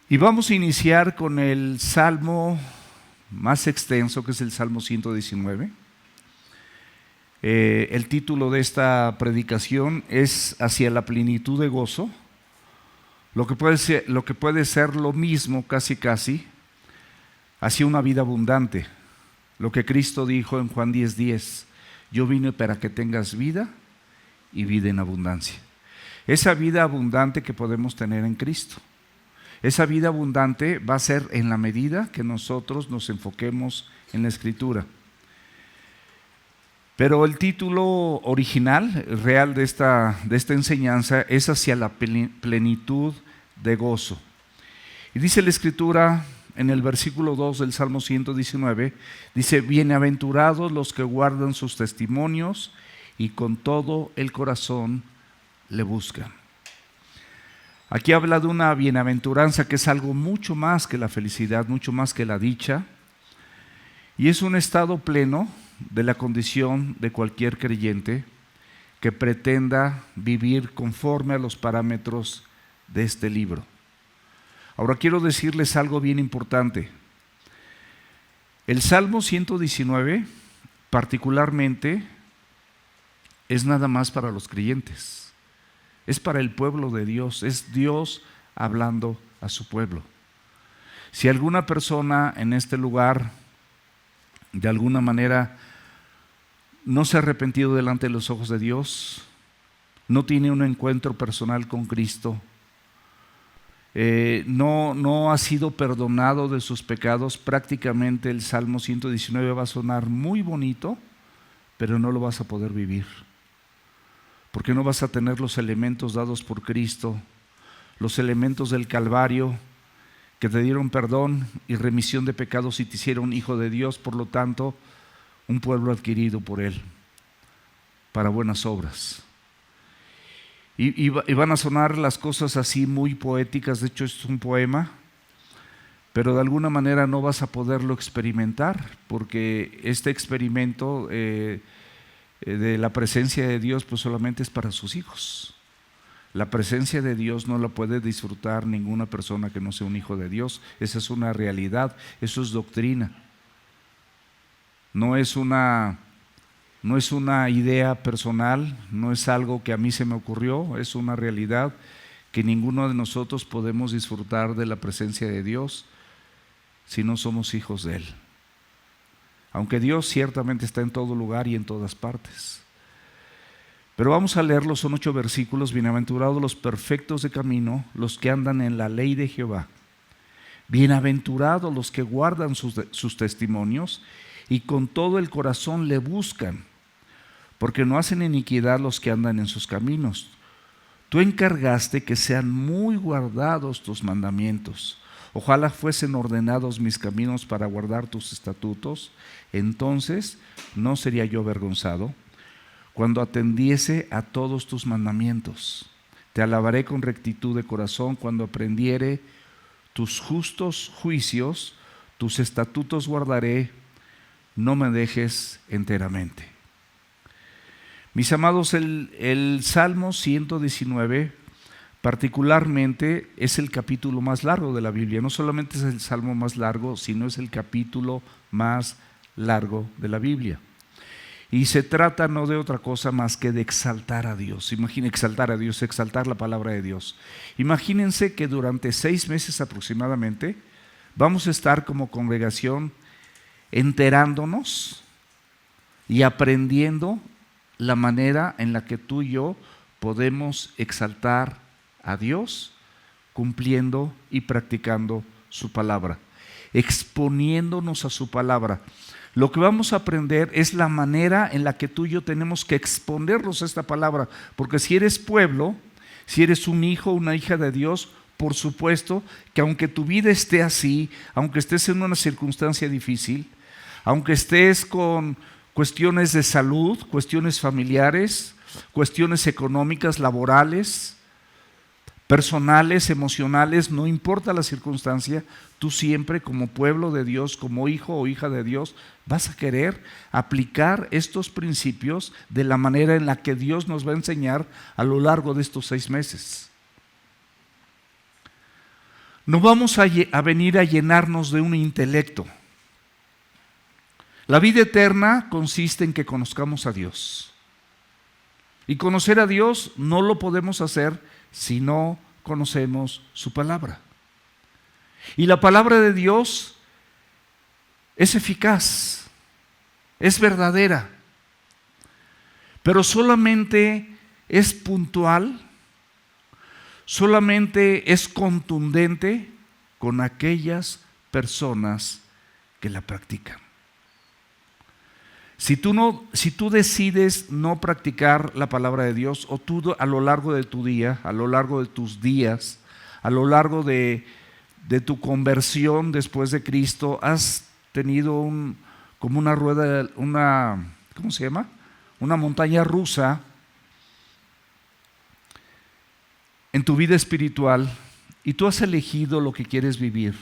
Y vamos a iniciar con el salmo más extenso, que es el Salmo 119. El título de esta predicación es Hacia la plenitud de gozo, lo que puede ser lo mismo casi, hacia una vida abundante. Lo que Cristo dijo en Juan 10:10, yo vine para que tengas vida y vida en abundancia. Esa vida abundante que podemos tener en Cristo. Esa vida abundante va a ser en la medida que nosotros nos enfoquemos en la Escritura. Pero el título original, real de esta enseñanza es Hacia la plenitud de gozo. Y dice la Escritura en el versículo 2 del Salmo 119, dice, bienaventurados los que guardan sus testimonios y con todo el corazón le buscan. Aquí habla de una bienaventuranza que es algo mucho más que la felicidad, mucho más que la dicha, y es un estado pleno de la condición de cualquier creyente que pretenda vivir conforme a los parámetros de este libro. Ahora quiero decirles algo bien importante. El Salmo 119 particularmente es nada más para los creyentes. Es para el pueblo de Dios, es Dios hablando a su pueblo. Si alguna persona en este lugar de alguna manera no se ha arrepentido delante de los ojos de Dios, no tiene un encuentro personal con Cristo, no ha sido perdonado de sus pecados, prácticamente el Salmo 119 va a sonar muy bonito, pero no lo vas a poder vivir. Porque no vas a tener los elementos dados por Cristo, los elementos del Calvario que te dieron perdón y remisión de pecados y te hicieron hijo de Dios, por lo tanto, un pueblo adquirido por Él para buenas obras. Y van a sonar las cosas así muy poéticas, de hecho esto es un poema, pero de alguna manera no vas a poderlo experimentar, porque este experimento de la presencia de Dios pues solamente es para sus hijos. La presencia de Dios no la puede disfrutar ninguna persona que no sea un hijo de Dios. Esa es una realidad, eso es doctrina. No es una idea personal, no es algo que a mí se me ocurrió, es una realidad que ninguno de nosotros podemos disfrutar de la presencia de Dios si no somos hijos de Él. Aunque Dios ciertamente está en todo lugar y en todas partes. Pero vamos a leerlos, son 8 versículos. Bienaventurados los perfectos de camino, los que andan en la ley de Jehová. Bienaventurados los que guardan sus testimonios y con todo el corazón le buscan, porque no hacen iniquidad los que andan en sus caminos. Tú encargaste que sean muy guardados tus mandamientos. Ojalá fuesen ordenados mis caminos para guardar tus estatutos, entonces no sería yo avergonzado cuando atendiese a todos tus mandamientos. Te alabaré con rectitud de corazón cuando aprendiere tus justos juicios, tus estatutos guardaré, no me dejes enteramente. Mis amados, el Salmo 119 particularmente es el capítulo más largo de la Biblia. No solamente es el salmo más largo, sino es el capítulo más largo de la Biblia. Y se trata no de otra cosa más que de exaltar a Dios. Imaginen exaltar a Dios, exaltar la palabra de Dios. Imagínense que durante 6 meses aproximadamente vamos a estar como congregación enterándonos y aprendiendo la manera en la que tú y yo podemos exaltar a Dios cumpliendo y practicando su palabra, exponiéndonos a su palabra. Lo que vamos a aprender es la manera en la que tú y yo tenemos que exponernos a esta palabra, porque si eres pueblo, si eres un hijo o una hija de Dios, por supuesto que aunque tu vida esté así, aunque estés en una circunstancia difícil, aunque estés con cuestiones de salud, cuestiones familiares, cuestiones económicas, laborales, personales, emocionales, no importa la circunstancia, tú siempre como pueblo de Dios, como hijo o hija de Dios, vas a querer aplicar estos principios de la manera en la que Dios nos va a enseñar a lo largo de estos 6 meses. No vamos a venir a llenarnos de un intelecto. La vida eterna consiste en que conozcamos a Dios. Y conocer a Dios no lo podemos hacer si no conocemos su palabra. Y la palabra de Dios es eficaz, es verdadera, pero solamente es puntual, solamente es contundente con aquellas personas que la practican. Si tú decides no practicar la palabra de Dios, o tú a lo largo de tu día, a lo largo de tus días, a lo largo de tu conversión después de Cristo, has tenido como una rueda, ¿cómo se llama? Una montaña rusa en tu vida espiritual, y tú has elegido lo que quieres vivir.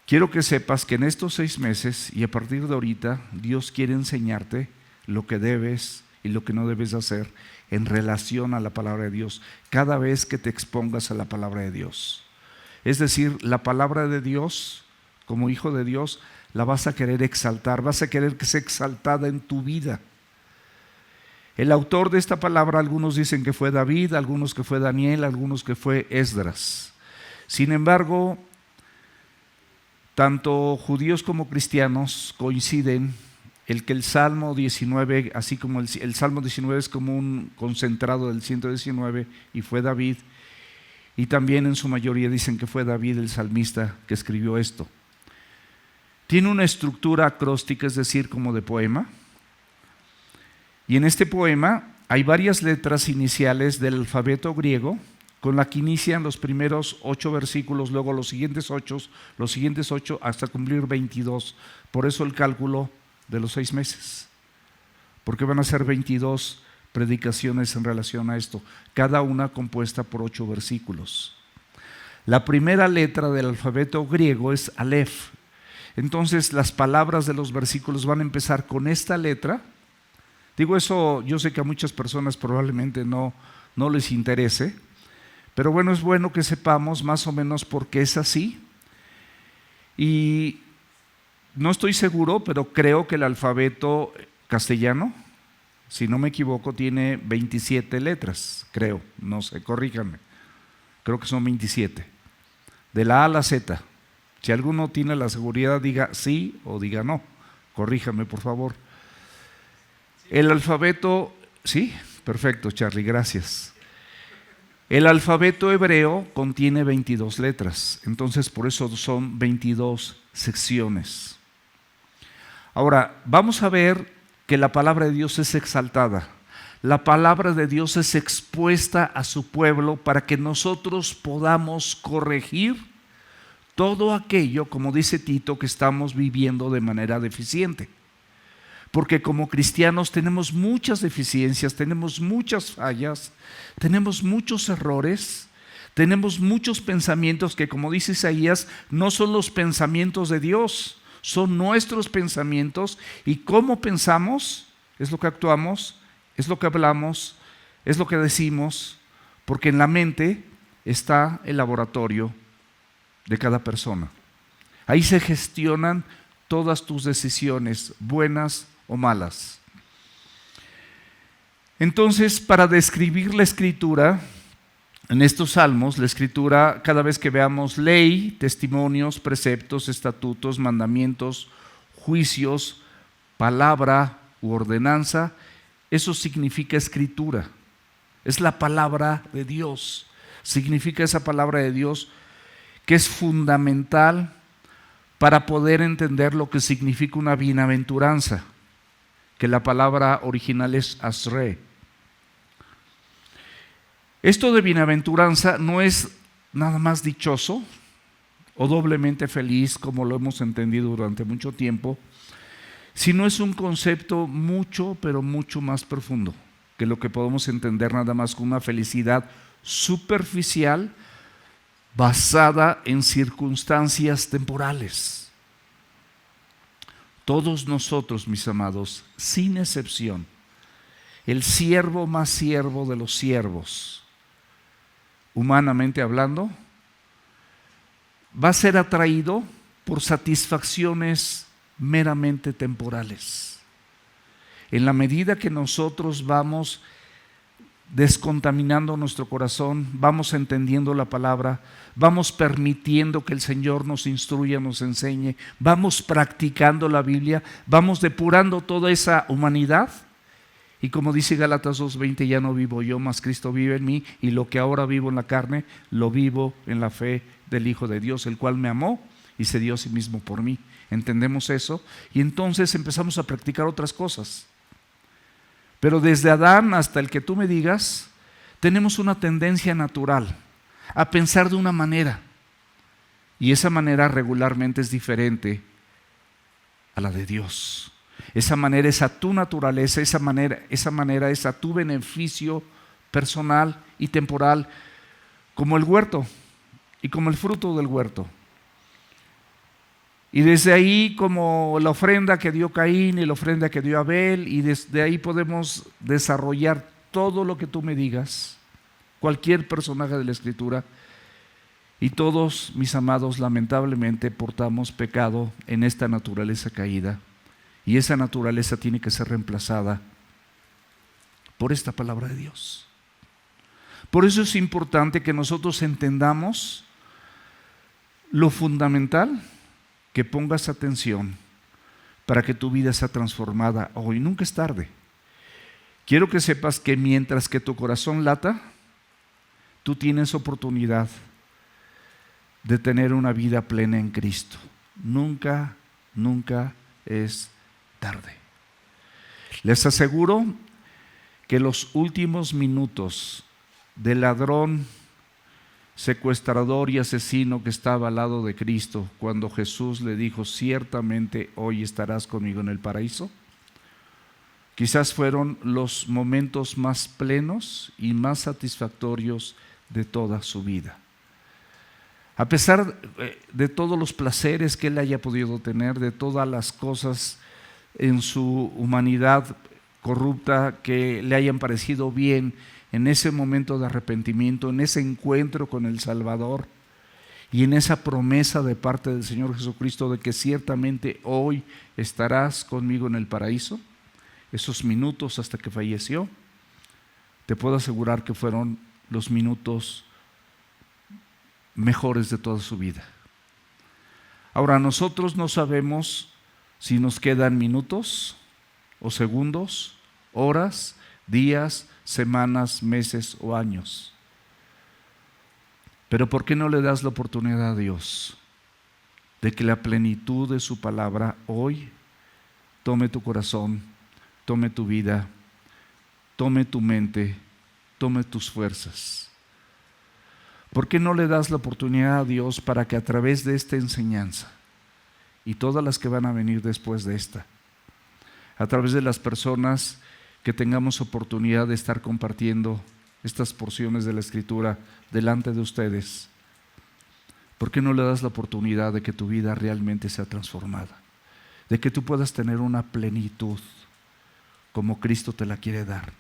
Quiero que sepas que en estos 6 meses y a partir de ahorita, Dios quiere enseñarte lo que debes y lo que no debes hacer en relación a la palabra de Dios, cada vez que te expongas a la palabra de Dios. Es decir, la palabra de Dios, como hijo de Dios, la vas a querer exaltar, vas a querer que sea exaltada en tu vida. El autor de esta palabra, algunos dicen que fue David, algunos que fue Daniel, algunos que fue Esdras. Sin embargo, tanto judíos como cristianos coinciden en que el Salmo 19, así como el Salmo 19 es como un concentrado del 119 y fue David, y también en su mayoría dicen que fue David el salmista que escribió esto. Tiene una estructura acróstica, es decir, como de poema, y en este poema hay varias letras iniciales del alfabeto griego, con la que inician los primeros 8 versículos, luego los siguientes 8 hasta cumplir 22. Por eso el cálculo de los 6 meses, porque van a ser 22 predicaciones en relación a esto, cada una compuesta por 8 versículos. La primera letra del alfabeto griego es Aleph. Entonces las palabras de los versículos van a empezar con esta letra. Digo eso, yo sé que a muchas personas probablemente no les interese, pero bueno, es bueno que sepamos más o menos por qué es así. Y no estoy seguro, pero creo que el alfabeto castellano, si no me equivoco, tiene 27 letras, creo, no sé, corríjanme. Creo que son 27, de la A a la Z. Si alguno tiene la seguridad, diga sí o diga no, corríjame por favor. El alfabeto, sí, perfecto Charlie, gracias. El alfabeto hebreo contiene 22 letras, entonces por eso son 22 secciones. Ahora, vamos a ver que la palabra de Dios es exaltada. La palabra de Dios es expuesta a su pueblo para que nosotros podamos corregir todo aquello, como dice Tito, que estamos viviendo de manera deficiente. Porque como cristianos tenemos muchas deficiencias, tenemos muchas fallas, tenemos muchos errores, tenemos muchos pensamientos que, como dice Isaías, no son los pensamientos de Dios, son nuestros pensamientos, y cómo pensamos es lo que actuamos, es lo que hablamos, es lo que decimos, porque en la mente está el laboratorio de cada persona. Ahí se gestionan todas tus decisiones, buenas o malas. Entonces, para describir la escritura, en estos salmos, la escritura, cada vez que veamos ley, testimonios, preceptos, estatutos, mandamientos, juicios, palabra u ordenanza, eso significa escritura. Es la palabra de Dios. Significa esa palabra de Dios que es fundamental para poder entender lo que significa una bienaventuranza, que la palabra original es asre. Esto de bienaventuranza no es nada más dichoso o doblemente feliz, como lo hemos entendido durante mucho tiempo, sino es un concepto mucho, pero mucho más profundo que lo que podemos entender nada más con una felicidad superficial basada en circunstancias temporales. Todos nosotros, mis amados, sin excepción, el siervo más siervo de los siervos, humanamente hablando, va a ser atraído por satisfacciones meramente temporales. En la medida que nosotros vamos descontaminando nuestro corazón, vamos entendiendo la palabra, vamos permitiendo que el Señor nos instruya, nos enseñe, vamos practicando la Biblia, vamos depurando toda esa humanidad. Y como dice Gálatas 2:20, ya no vivo yo, mas Cristo vive en mí, y lo que ahora vivo en la carne, lo vivo en la fe del Hijo de Dios, el cual me amó y se dio a sí mismo por mí. Entendemos eso y entonces empezamos a practicar otras cosas. Pero desde Adán hasta el que tú me digas, tenemos una tendencia natural a pensar de una manera, y esa manera regularmente es diferente a la de Dios. Esa manera es a tu naturaleza, esa manera es a tu beneficio personal y temporal, como el huerto y como el fruto del huerto. Y desde ahí, como la ofrenda que dio Caín y la ofrenda que dio Abel, y desde ahí podemos desarrollar todo lo que tú me digas, cualquier personaje de la Escritura. Y todos, mis amados, lamentablemente portamos pecado en esta naturaleza caída, y esa naturaleza tiene que ser reemplazada por esta palabra de Dios. Por eso es importante que nosotros entendamos lo fundamental, que pongas atención para que tu vida sea transformada hoy. Nunca es tarde. Quiero que sepas que mientras que tu corazón lata, tú tienes oportunidad de tener una vida plena en Cristo. Nunca, nunca es tarde. Les aseguro que los últimos minutos del ladrón, secuestrador y asesino que estaba al lado de Cristo, cuando Jesús le dijo: ciertamente hoy estarás conmigo en el paraíso, quizás fueron los momentos más plenos y más satisfactorios de toda su vida. A pesar de todos los placeres que él haya podido tener, de todas las cosas en su humanidad corrupta que le hayan parecido bien, en ese momento de arrepentimiento, en ese encuentro con el Salvador y en esa promesa de parte del Señor Jesucristo de que ciertamente hoy estarás conmigo en el paraíso, esos minutos hasta que falleció, te puedo asegurar que fueron los minutos mejores de toda su vida. Ahora, nosotros no sabemos si nos quedan minutos o segundos, horas, días, semanas, meses o años. Pero ¿por qué no le das la oportunidad a Dios de que la plenitud de su palabra hoy tome tu corazón, tome tu vida, tome tu mente, tome tus fuerzas? ¿Por qué no le das la oportunidad a Dios para que a través de esta enseñanza y todas las que van a venir después de esta, a través de las personas que tengamos oportunidad de estar compartiendo estas porciones de la Escritura delante de ustedes, ¿por qué no le das la oportunidad de que tu vida realmente sea transformada? De que tú puedas tener una plenitud como Cristo te la quiere dar.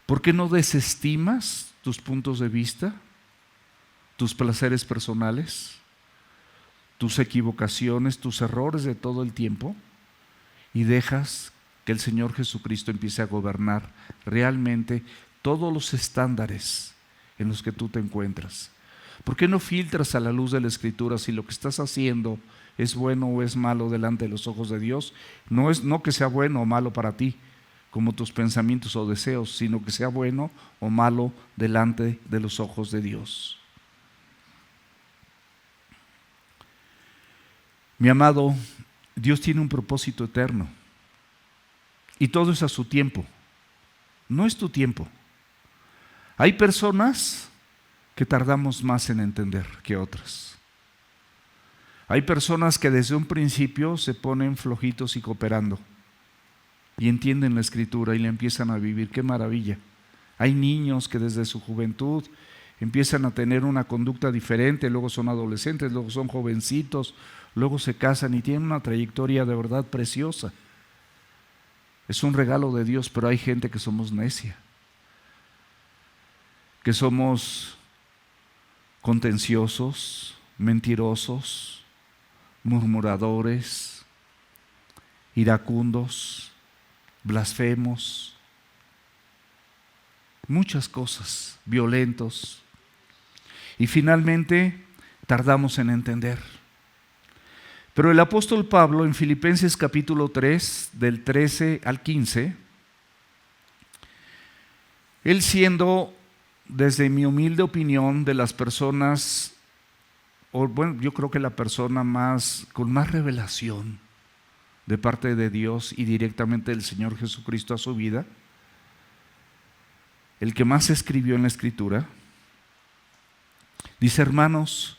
¿Por qué no desestimas tus puntos de vista, tus placeres personales, tus equivocaciones, tus errores de todo el tiempo, y dejas que el Señor Jesucristo empiece a gobernar realmente todos los estándares en los que tú te encuentras? ¿Por qué no filtras a la luz de la Escritura si lo que estás haciendo es bueno o es malo delante de los ojos de Dios? No que sea bueno o malo para ti, como tus pensamientos o deseos, sino que sea bueno o malo delante de los ojos de Dios. Mi amado, Dios tiene un propósito eterno. Y todo es a su tiempo, no es tu tiempo. Hay personas que tardamos más en entender que otras. Hay personas que desde un principio se ponen flojitos y cooperando y entienden la Escritura y la empiezan a vivir. ¡Qué maravilla! Hay niños que desde su juventud empiezan a tener una conducta diferente, luego son adolescentes, luego son jovencitos, luego se casan y tienen una trayectoria de verdad preciosa. Es un regalo de Dios, pero hay gente que somos necia, que somos contenciosos, mentirosos, murmuradores, iracundos, blasfemos, muchas cosas, violentos. Y finalmente tardamos en entender. Pero el apóstol Pablo en Filipenses capítulo 3, del 13 al 15, él siendo, desde mi humilde opinión, de las personas, yo creo que la persona con más revelación de parte de Dios y directamente del Señor Jesucristo a su vida, el que más escribió en la Escritura, dice: hermanos,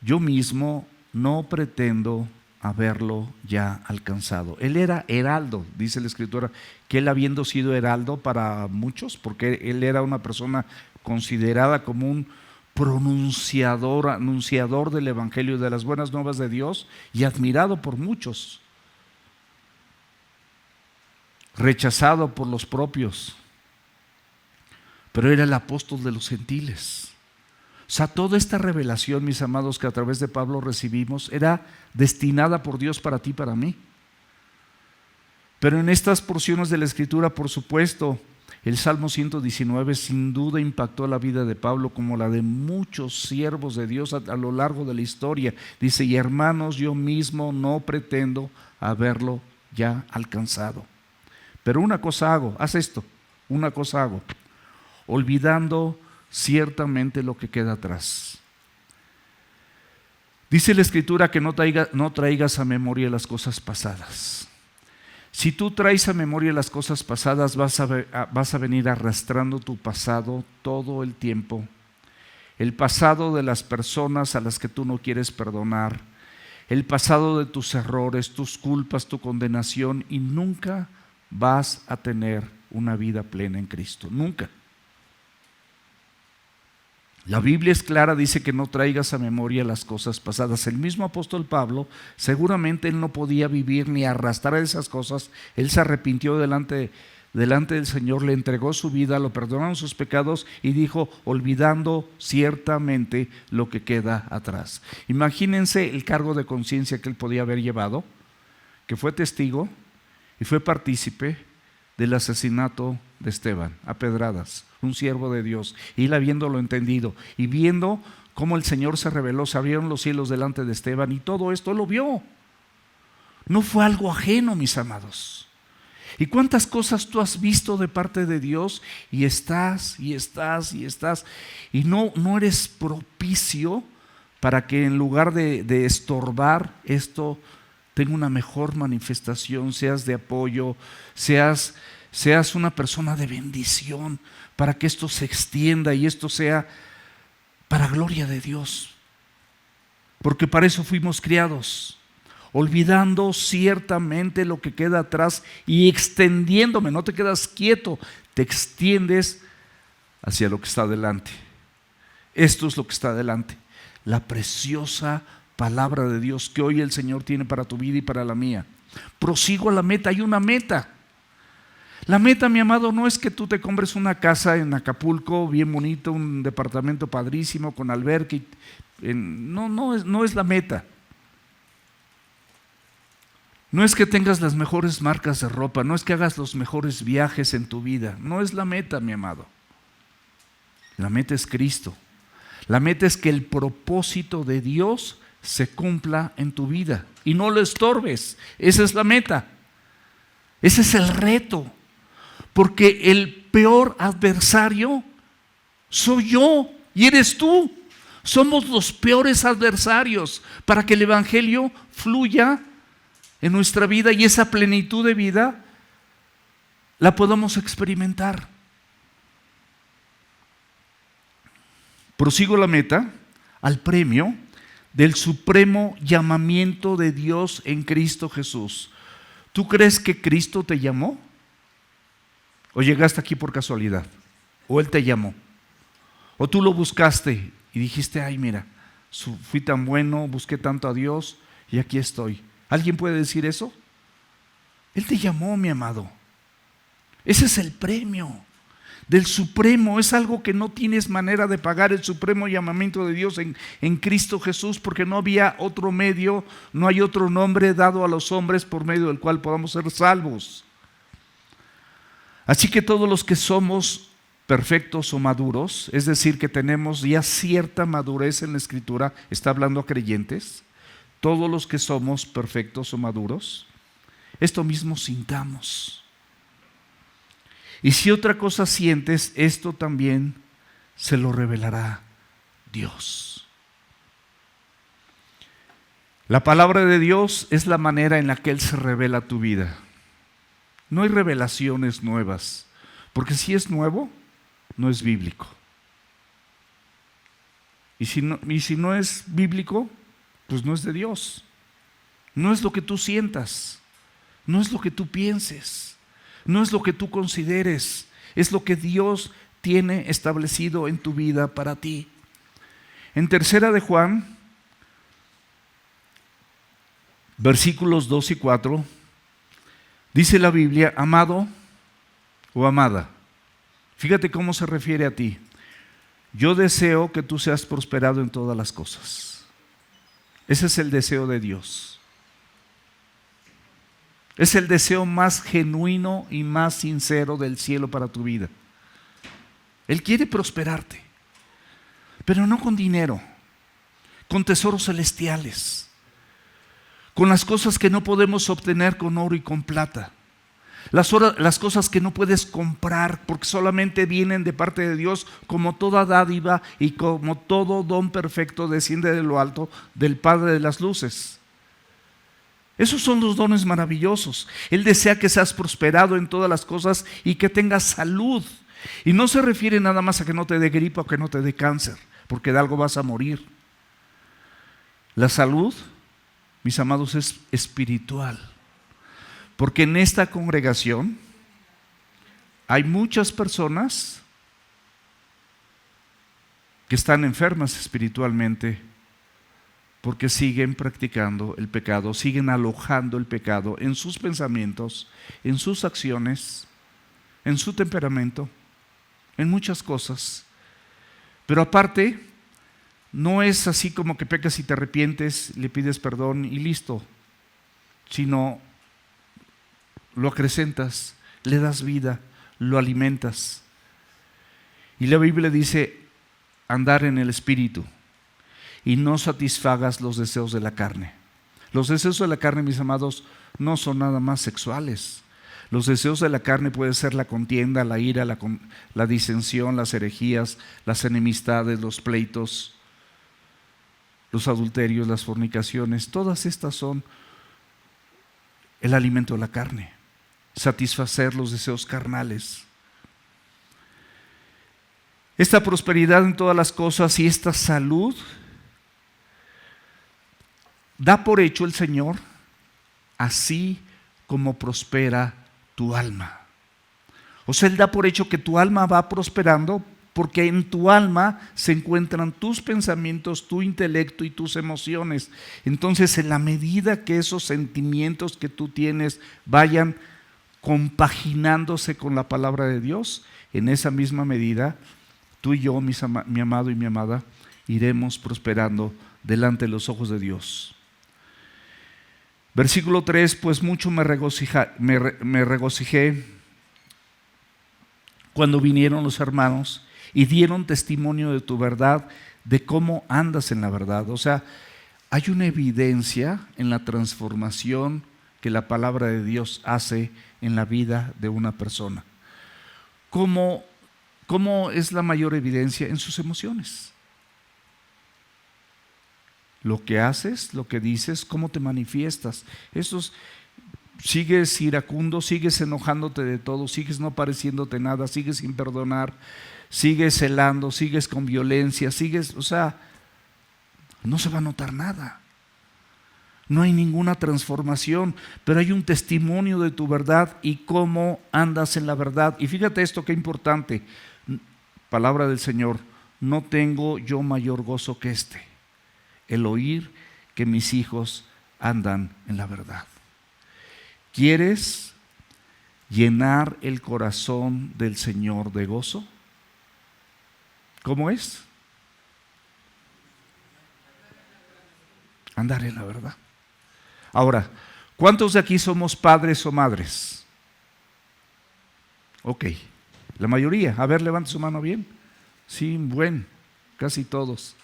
yo mismo no pretendo haberlo ya alcanzado. Él era heraldo, dice la Escritura, que él, habiendo sido heraldo para muchos, porque él era una persona considerada como un anunciador del Evangelio, de las buenas nuevas de Dios, y admirado por muchos, rechazado por los propios, pero era el apóstol de los gentiles. O sea, toda esta revelación, mis amados, que a través de Pablo recibimos, era destinada por Dios para ti y para mí. Pero en estas porciones de la Escritura, por supuesto, el Salmo 119 sin duda impactó la vida de Pablo, como la de muchos siervos de Dios a lo largo de la historia. Dice: y hermanos, yo mismo no pretendo haberlo ya alcanzado. Pero una cosa hago, haz esto, una cosa hago, olvidando ciertamente lo que queda atrás. Dice la Escritura que no traigas a memoria las cosas pasadas. Si tú traes a memoria las cosas pasadas, vas a venir arrastrando tu pasado todo el tiempo. El pasado de las personas a las que tú no quieres perdonar, el pasado de tus errores, tus culpas, tu condenación, y nunca vas a tener una vida plena en Cristo. Nunca. La Biblia es clara, dice que no traigas a memoria las cosas pasadas. El mismo apóstol Pablo, seguramente él no podía vivir ni arrastrar esas cosas. Él se arrepintió delante del Señor, le entregó su vida, lo perdonaron sus pecados y dijo: olvidando ciertamente lo que queda atrás. Imagínense el cargo de conciencia que él podía haber llevado, que fue testigo y fue partícipe del asesinato de Esteban a pedradas, un siervo de Dios, y él habiéndolo entendido y viendo cómo el Señor se reveló, se abrieron los cielos delante de Esteban, y todo esto lo vio. No fue algo ajeno, mis amados. ¿Y cuántas cosas tú has visto de parte de Dios y estás y no eres propicio para que, en lugar de estorbar esto, tenga una mejor manifestación, seas de apoyo, seas una persona de bendición, para que esto se extienda y esto sea para gloria de Dios? Porque para eso fuimos criados, olvidando ciertamente lo que queda atrás y extendiéndome. No te quedas quieto, te extiendes hacia lo que está adelante. Esto es lo que está adelante, la preciosa palabra de Dios que hoy el Señor tiene para tu vida y para la mía. Prosigo a la meta. Hay una meta. La meta, mi amado, no es que tú te compres una casa en Acapulco bien bonito, un departamento padrísimo con alberca. No es la meta. No es que tengas las mejores marcas de ropa, no es que hagas los mejores viajes en tu vida. No es la meta, mi amado. La meta es Cristo. La meta es que el propósito de Dios se cumpla en tu vida y no lo estorbes. Esa es la meta. Ese es el reto. Porque el peor adversario soy yo y eres tú. Somos los peores adversarios para que el Evangelio fluya en nuestra vida y esa plenitud de vida la podamos experimentar. Prosigo la meta, al premio del supremo llamamiento de Dios en Cristo Jesús. ¿Tú crees que Cristo te llamó? ¿O llegaste aquí por casualidad? ¿O Él te llamó? ¿O tú lo buscaste y dijiste: ay, mira, fui tan bueno, busqué tanto a Dios y aquí estoy? ¿Alguien puede decir eso? Él te llamó, mi amado. Ese es el premio. del supremo, es algo que no tienes manera de pagar, el supremo llamamiento de Dios en Cristo Jesús, porque no había otro medio, no hay otro nombre dado a los hombres por medio del cual podamos ser salvos. Así que todos los que somos perfectos o maduros, es decir, que tenemos ya cierta madurez en la Escritura, está hablando a creyentes, todos los que somos perfectos o maduros, esto mismo sintamos. Y si otra cosa sientes, esto también se lo revelará Dios. La palabra de Dios es la manera en la que Él se revela a tu vida. No hay revelaciones nuevas, porque si es nuevo, no es bíblico. Y si no es bíblico, pues no es de Dios. No es lo que tú sientas, no es lo que tú pienses. No es lo que tú consideres, es lo que Dios tiene establecido en tu vida para ti. En 3 de Juan, versículos 2 y 4, dice la Biblia, amado o amada, fíjate cómo se refiere a ti. Yo deseo que tú seas prosperado en todas las cosas. Ese es el deseo de Dios. Es el deseo más genuino y más sincero del cielo para tu vida. Él quiere prosperarte, pero no con dinero, con tesoros celestiales, con las cosas que no podemos obtener con oro y con plata, las cosas que no puedes comprar porque solamente vienen de parte de Dios, como toda dádiva y como todo don perfecto desciende de lo alto del Padre de las luces. Esos son los dones maravillosos. Él desea que seas prosperado en todas las cosas y que tengas salud. Y no se refiere nada más a que no te dé gripa o que no te dé cáncer, porque de algo vas a morir. La salud, mis amados, es espiritual. Porque en esta congregación hay muchas personas que están enfermas espiritualmente, porque siguen practicando el pecado, siguen alojando el pecado en sus pensamientos, en sus acciones, en su temperamento, en muchas cosas. Pero aparte, no es así como que pecas y te arrepientes, le pides perdón y listo, sino lo acrecentas, le das vida, lo alimentas. Y la Biblia dice andar en el Espíritu y no satisfagas los deseos de la carne. Los deseos de la carne, mis amados, no son nada más sexuales. Los deseos de la carne pueden ser la contienda, la ira, la disensión, las herejías, las enemistades, los pleitos, los adulterios, las fornicaciones. Todas estas son el alimento de la carne, satisfacer los deseos carnales. Esta prosperidad en todas las cosas y esta salud da por hecho el Señor, así como prospera tu alma. O sea, Él da por hecho que tu alma va prosperando, porque en tu alma se encuentran tus pensamientos, tu intelecto y tus emociones. Entonces, en la medida que esos sentimientos que tú tienes vayan compaginándose con la palabra de Dios, en esa misma medida, tú y yo, mi amado y mi amada, iremos prosperando delante de los ojos de Dios. Versículo 3, pues mucho me regocijé cuando vinieron los hermanos y dieron testimonio de tu verdad, de cómo andas en la verdad. O sea, hay una evidencia en la transformación que la palabra de Dios hace en la vida de una persona. ¿Cómo es la mayor evidencia? En sus emociones. Lo que haces, lo que dices, cómo te manifiestas. Sigues iracundo, sigues enojándote de todo, sigues no pareciéndote nada, sigues sin perdonar, sigues celando, sigues con violencia, no se va a notar nada. No hay ninguna transformación, pero hay un testimonio de tu verdad y cómo andas en la verdad. Y fíjate esto, qué importante, palabra del Señor: no tengo yo mayor gozo que el oír que mis hijos andan en la verdad. ¿Quieres llenar el corazón del Señor de gozo. ¿Cómo es? Andar en la verdad. Ahora, ¿cuántos de aquí somos padres o madres? Ok, la mayoría. A ver, levante su mano bien. Sí, casi todos.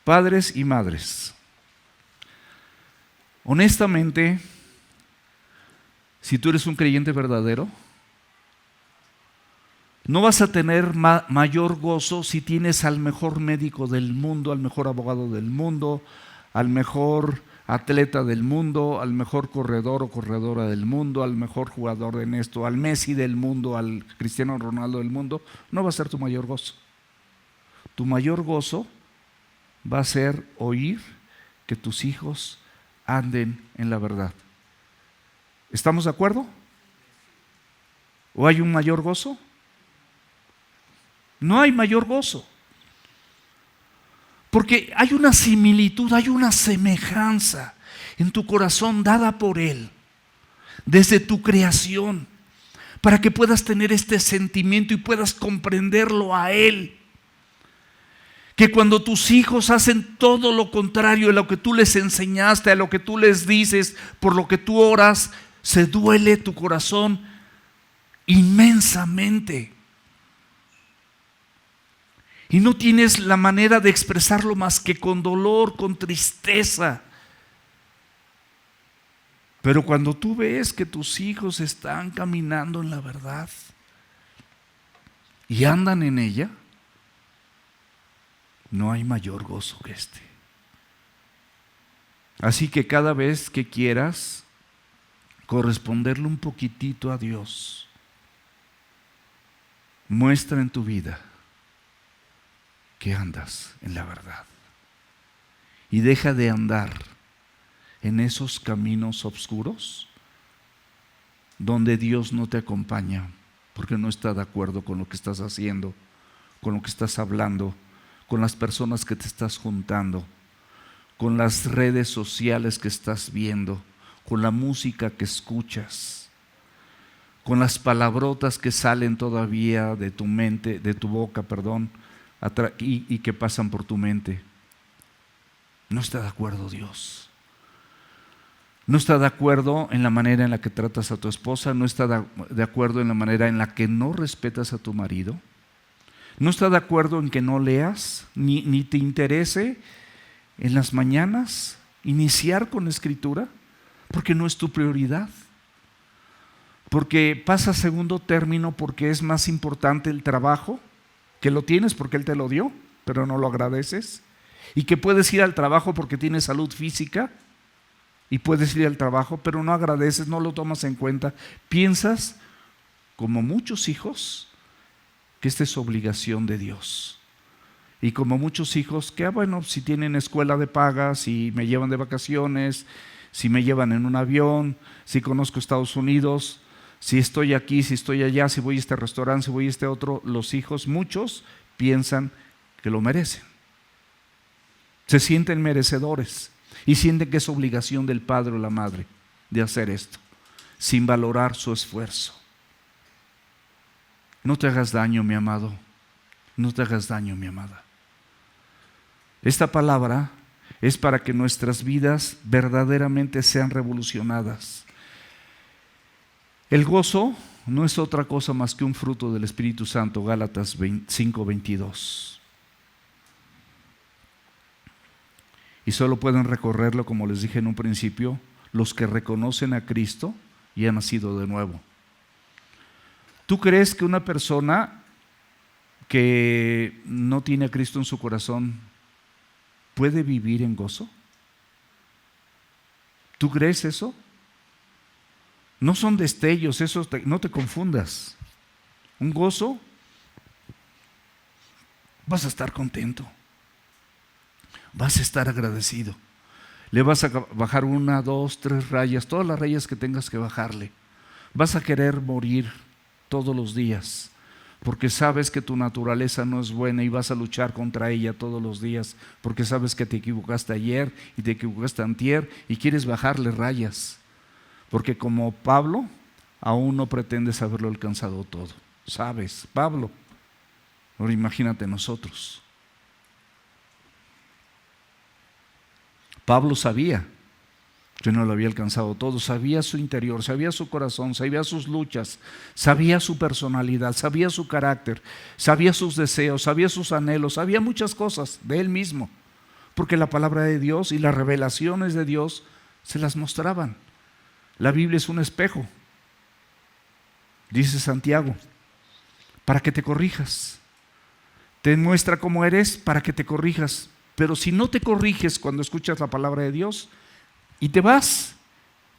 Padres y madres. Honestamente, si tú eres un creyente verdadero, no vas a tener mayor gozo si tienes al mejor médico del mundo, al mejor abogado del mundo, al mejor atleta del mundo, al mejor corredor o corredora del mundo, al mejor jugador en esto, al Messi del mundo, al Cristiano Ronaldo del mundo. No va a ser tu mayor gozo. Tu mayor gozo va a ser oír que tus hijos anden en la verdad. ¿Estamos de acuerdo? ¿O hay un mayor gozo? No hay mayor gozo. Porque hay una similitud, hay una semejanza en tu corazón dada por Él, desde tu creación, para que puedas tener este sentimiento y puedas comprenderlo a Él. Que cuando tus hijos hacen todo lo contrario a lo que tú les enseñaste, a lo que tú les dices, por lo que tú oras, se duele tu corazón inmensamente. Y no tienes la manera de expresarlo más que con dolor, con tristeza. Pero cuando tú ves que tus hijos están caminando en la verdad y andan en ella, no hay mayor gozo que este. Así que cada vez que quieras corresponderle un poquitito a Dios, muestra en tu vida que andas en la verdad. Y deja de andar en esos caminos oscuros donde Dios no te acompaña porque no está de acuerdo con lo que estás haciendo, con lo que estás hablando, con las personas que te estás juntando, con las redes sociales que estás viendo, con la música que escuchas, con las palabrotas que salen todavía de tu mente, de tu boca, y que pasan por tu mente. No está de acuerdo Dios. No está de acuerdo en la manera en la que tratas a tu esposa, no está de acuerdo en la manera en la que no respetas a tu marido, no está de acuerdo en que no leas, ni te interese en las mañanas iniciar con la escritura, porque no es tu prioridad, porque pasa a segundo término, porque es más importante el trabajo, que lo tienes porque Él te lo dio, pero no lo agradeces, y que puedes ir al trabajo porque tienes salud física, y puedes ir al trabajo, pero no agradeces, no lo tomas en cuenta. Piensas, como muchos hijos, que esta es obligación de Dios. Y como muchos hijos que, bueno, si tienen escuela de paga, si me llevan de vacaciones, si me llevan en un avión, si conozco Estados Unidos, si estoy aquí, si estoy allá, si voy a este restaurante, si voy a este otro, los hijos, muchos piensan que lo merecen. Se sienten merecedores y sienten que es obligación del padre o la madre de hacer esto, sin valorar su esfuerzo. No te hagas daño, mi amado. No te hagas daño, mi amada. Esta palabra es para que nuestras vidas verdaderamente sean revolucionadas. El gozo no es otra cosa más que un fruto del Espíritu Santo, Gálatas 5:22. Y solo pueden recorrerlo, como les dije en un principio, los que reconocen a Cristo y han nacido de nuevo. ¿Tú crees que una persona que no tiene a Cristo en su corazón puede vivir en gozo? ¿Tú crees eso? No son destellos, no te confundas. Un gozo, vas a estar contento, vas a estar agradecido. Le vas a bajar 1, 2, 3 rayas, todas las rayas que tengas que bajarle. Vas a querer morir todos los días, porque sabes que tu naturaleza no es buena y vas a luchar contra ella todos los días, porque sabes que te equivocaste ayer y te equivocaste antier y quieres bajarle rayas, porque como Pablo, aún no pretendes haberlo alcanzado todo. ¿Sabes? Pablo. Ahora imagínate nosotros. Pablo sabía que no lo había alcanzado todo, sabía su interior, sabía su corazón, sabía sus luchas, sabía su personalidad, sabía su carácter, sabía sus deseos, sabía sus anhelos, sabía muchas cosas de él mismo, porque la palabra de Dios y las revelaciones de Dios se las mostraban. La Biblia es un espejo, dice Santiago, para que te corrijas. Te muestra cómo eres para que te corrijas. Pero si no te corriges cuando escuchas la palabra de Dios y te vas,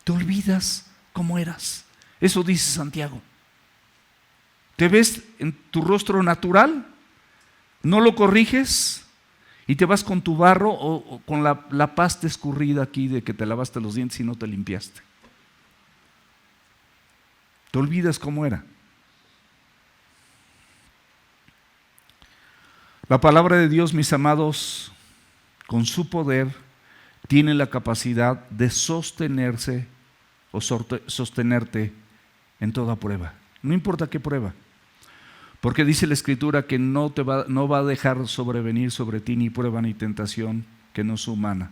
te olvidas cómo eras. Eso dice Santiago. Te ves en tu rostro natural, no lo corriges y te vas con tu barro o con la pasta escurrida aquí de que te lavaste los dientes y no te limpiaste. Te olvidas cómo era. La palabra de Dios, mis amados, con su poder, tiene la capacidad de sostenerse o sostenerte en toda prueba. No importa qué prueba. Porque dice la Escritura que no va a dejar sobrevenir sobre ti ni prueba ni tentación que no es humana.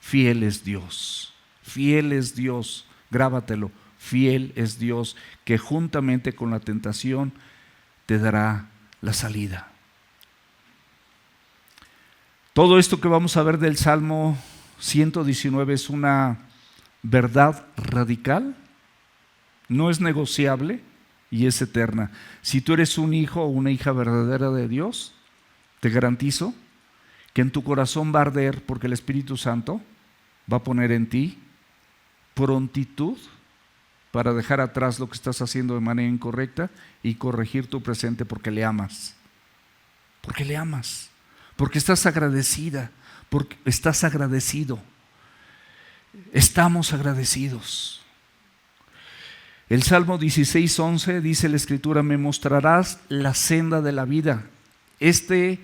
Fiel es Dios. Fiel es Dios. Grábatelo. Fiel es Dios, que juntamente con la tentación te dará la salida. Todo esto que vamos a ver del Salmo 119 es una verdad radical, no es negociable y es eterna. Si tú eres un hijo o una hija verdadera de Dios, te garantizo que en tu corazón va a arder, porque el Espíritu Santo va a poner en ti prontitud para dejar atrás lo que estás haciendo de manera incorrecta y corregir tu presente porque le amas. Porque le amas. Porque estás agradecida, porque estás agradecido. Estamos agradecidos. El Salmo 16:11 dice la Escritura: me mostrarás la senda de la vida. Este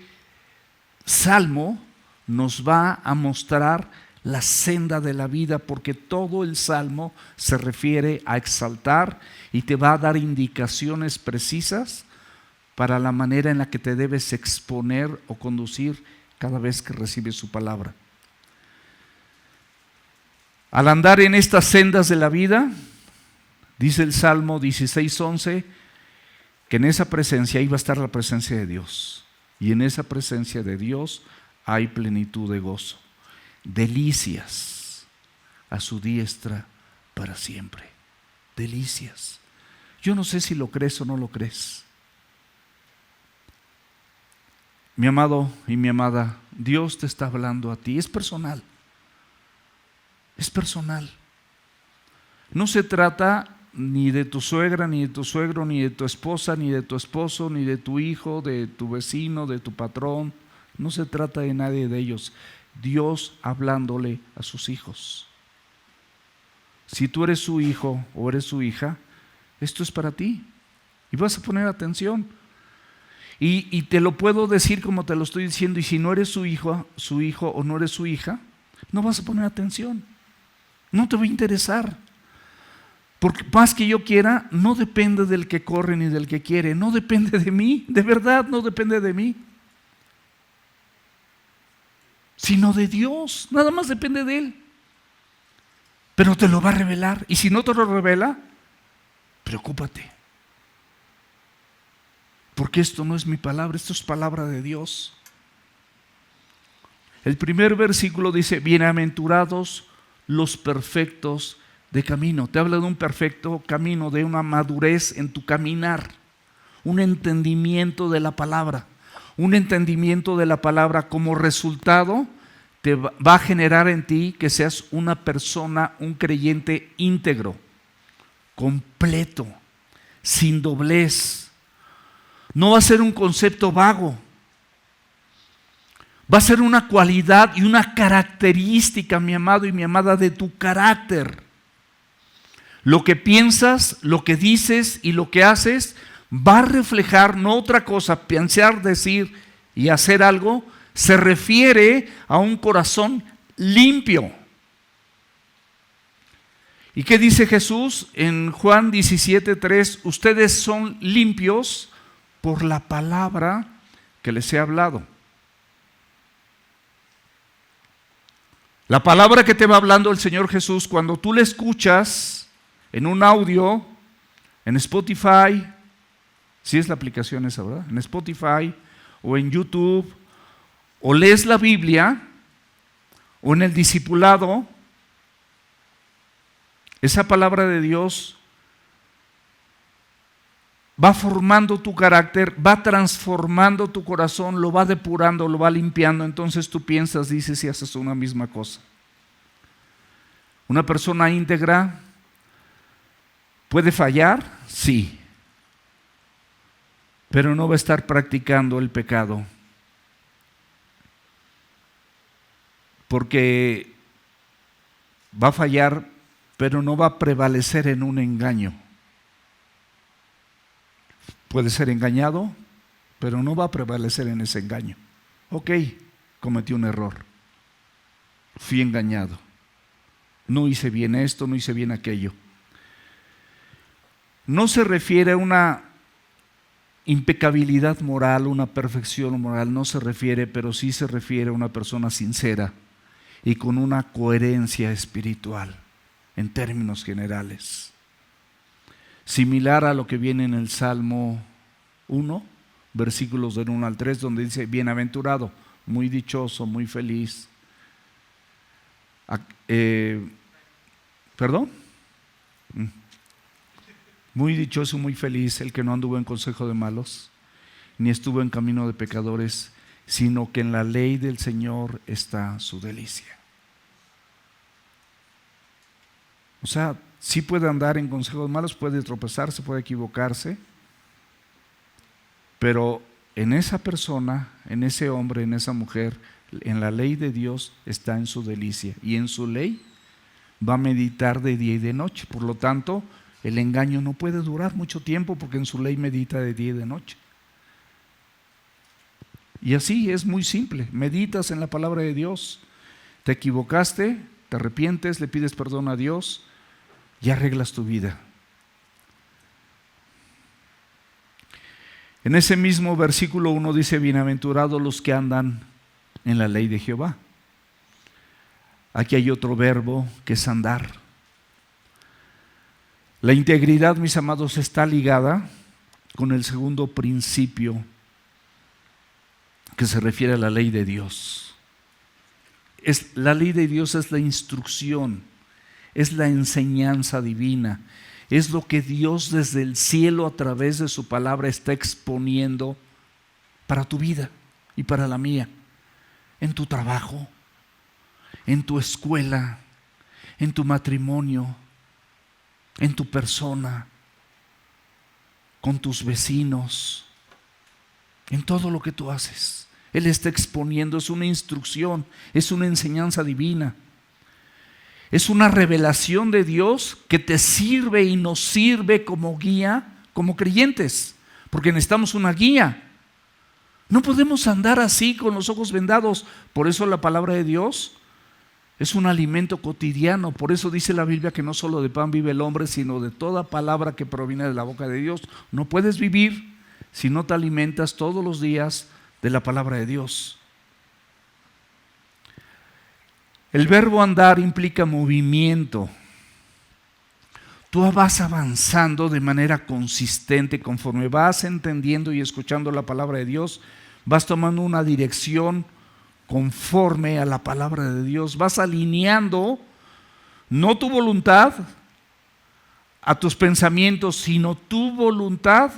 Salmo nos va a mostrar la senda de la vida, porque todo el Salmo se refiere a exaltar y te va a dar indicaciones precisas para la manera en la que te debes exponer o conducir cada vez que recibes su palabra. Al andar en estas sendas de la vida, dice el Salmo 16:11, que en esa presencia iba a estar la presencia de Dios. Y en esa presencia de Dios hay plenitud de gozo, delicias a su diestra para siempre. Delicias. Yo no sé si lo crees o no lo crees. Mi amado y mi amada, Dios te está hablando a ti. Es personal. Es personal. No se trata ni de tu suegra, ni de tu suegro, ni de tu esposa, ni de tu esposo, ni de tu hijo, de tu vecino, de tu patrón. No se trata de nadie de ellos. Dios hablándole a sus hijos. Si tú eres su hijo o eres su hija, esto es para ti. Y vas a poner atención. Y te lo puedo decir como te lo estoy diciendo. Y si no eres su hijo o no eres su hija, no vas a poner atención. No te va a interesar. Porque más que yo quiera, no depende del que corre ni del que quiere. No depende de mí. De verdad, no depende de mí. Sino de Dios. Nada más depende de Él. Pero te lo va a revelar. Y si no te lo revela, preocúpate. Porque esto no es mi palabra, esto es palabra de Dios. El primer versículo dice: bienaventurados los perfectos de camino. Te habla de un perfecto camino, de una madurez en tu caminar, un entendimiento de la palabra. Un entendimiento de la palabra como resultado te va a generar en ti que seas una persona, un creyente íntegro, completo, sin doblez. No va a ser un concepto vago. Va a ser una cualidad y una característica, mi amado y mi amada, de tu carácter. Lo que piensas, lo que dices y lo que haces va a reflejar no otra cosa. Pensar, decir y hacer algo se refiere a un corazón limpio. ¿Y qué dice Jesús en Juan 17:3? Ustedes son limpios por la palabra que les he hablado. La palabra que te va hablando el Señor Jesús, cuando tú la escuchas en un audio, en Spotify, si es la aplicación esa, ¿verdad? En Spotify o en YouTube, o lees la Biblia, o en el discipulado, esa palabra de Dios va formando tu carácter, va transformando tu corazón, lo va depurando, lo va limpiando. Entonces tú piensas, dices y haces una misma cosa. ¿Una persona íntegra puede fallar? Sí. Pero no va a estar practicando el pecado. Porque va a fallar, pero no va a prevalecer en un engaño. Puede ser engañado, pero no va a prevalecer en ese engaño. Ok, cometí un error. Fui engañado. No hice bien esto, no hice bien aquello. No se refiere a una impecabilidad moral, una perfección moral, no se refiere, pero sí se refiere a una persona sincera y con una coherencia espiritual en términos generales. Similar a lo que viene en el Salmo 1, versículos del 1 al 3, donde dice, bienaventurado, muy dichoso, muy feliz. ¿Perdón? Muy dichoso, muy feliz el que no anduvo en consejo de malos, ni estuvo en camino de pecadores, sino que en la ley del Señor está su delicia. O sea, sí puede andar en consejos malos, puede tropezarse, puede equivocarse, pero en esa persona, en ese hombre, en esa mujer, en la ley de Dios está en su delicia, y en su ley va a meditar de día y de noche. Por lo tanto, el engaño no puede durar mucho tiempo, porque en su ley medita de día y de noche. Y así es muy simple, meditas en la palabra de Dios, te equivocaste, te arrepientes, le pides perdón a Dios y arreglas tu vida. En ese mismo versículo 1 dice, bienaventurados los que andan en la ley de Jehová. Aquí hay otro verbo que es andar. La integridad, mis amados, está ligada con el segundo principio que se refiere a la ley de Dios. La ley de Dios es la instrucción, es la enseñanza divina, es lo que Dios desde el cielo a través de su palabra está exponiendo para tu vida y para la mía, en tu trabajo, en tu escuela, en tu matrimonio, en tu persona, con tus vecinos, en todo lo que tú haces. Él está exponiendo, es una instrucción, es una enseñanza divina. Es una revelación de Dios que te sirve y nos sirve como guía, como creyentes, porque necesitamos una guía. No podemos andar así con los ojos vendados. Por eso la palabra de Dios es un alimento cotidiano. Por eso dice la Biblia que no solo de pan vive el hombre, sino de toda palabra que proviene de la boca de Dios. No puedes vivir si no te alimentas todos los días de la palabra de Dios. El verbo andar implica movimiento. Tú vas avanzando de manera consistente conforme vas entendiendo y escuchando la palabra de Dios, vas tomando una dirección conforme a la palabra de Dios, vas alineando no tu voluntad a tus pensamientos, sino tu voluntad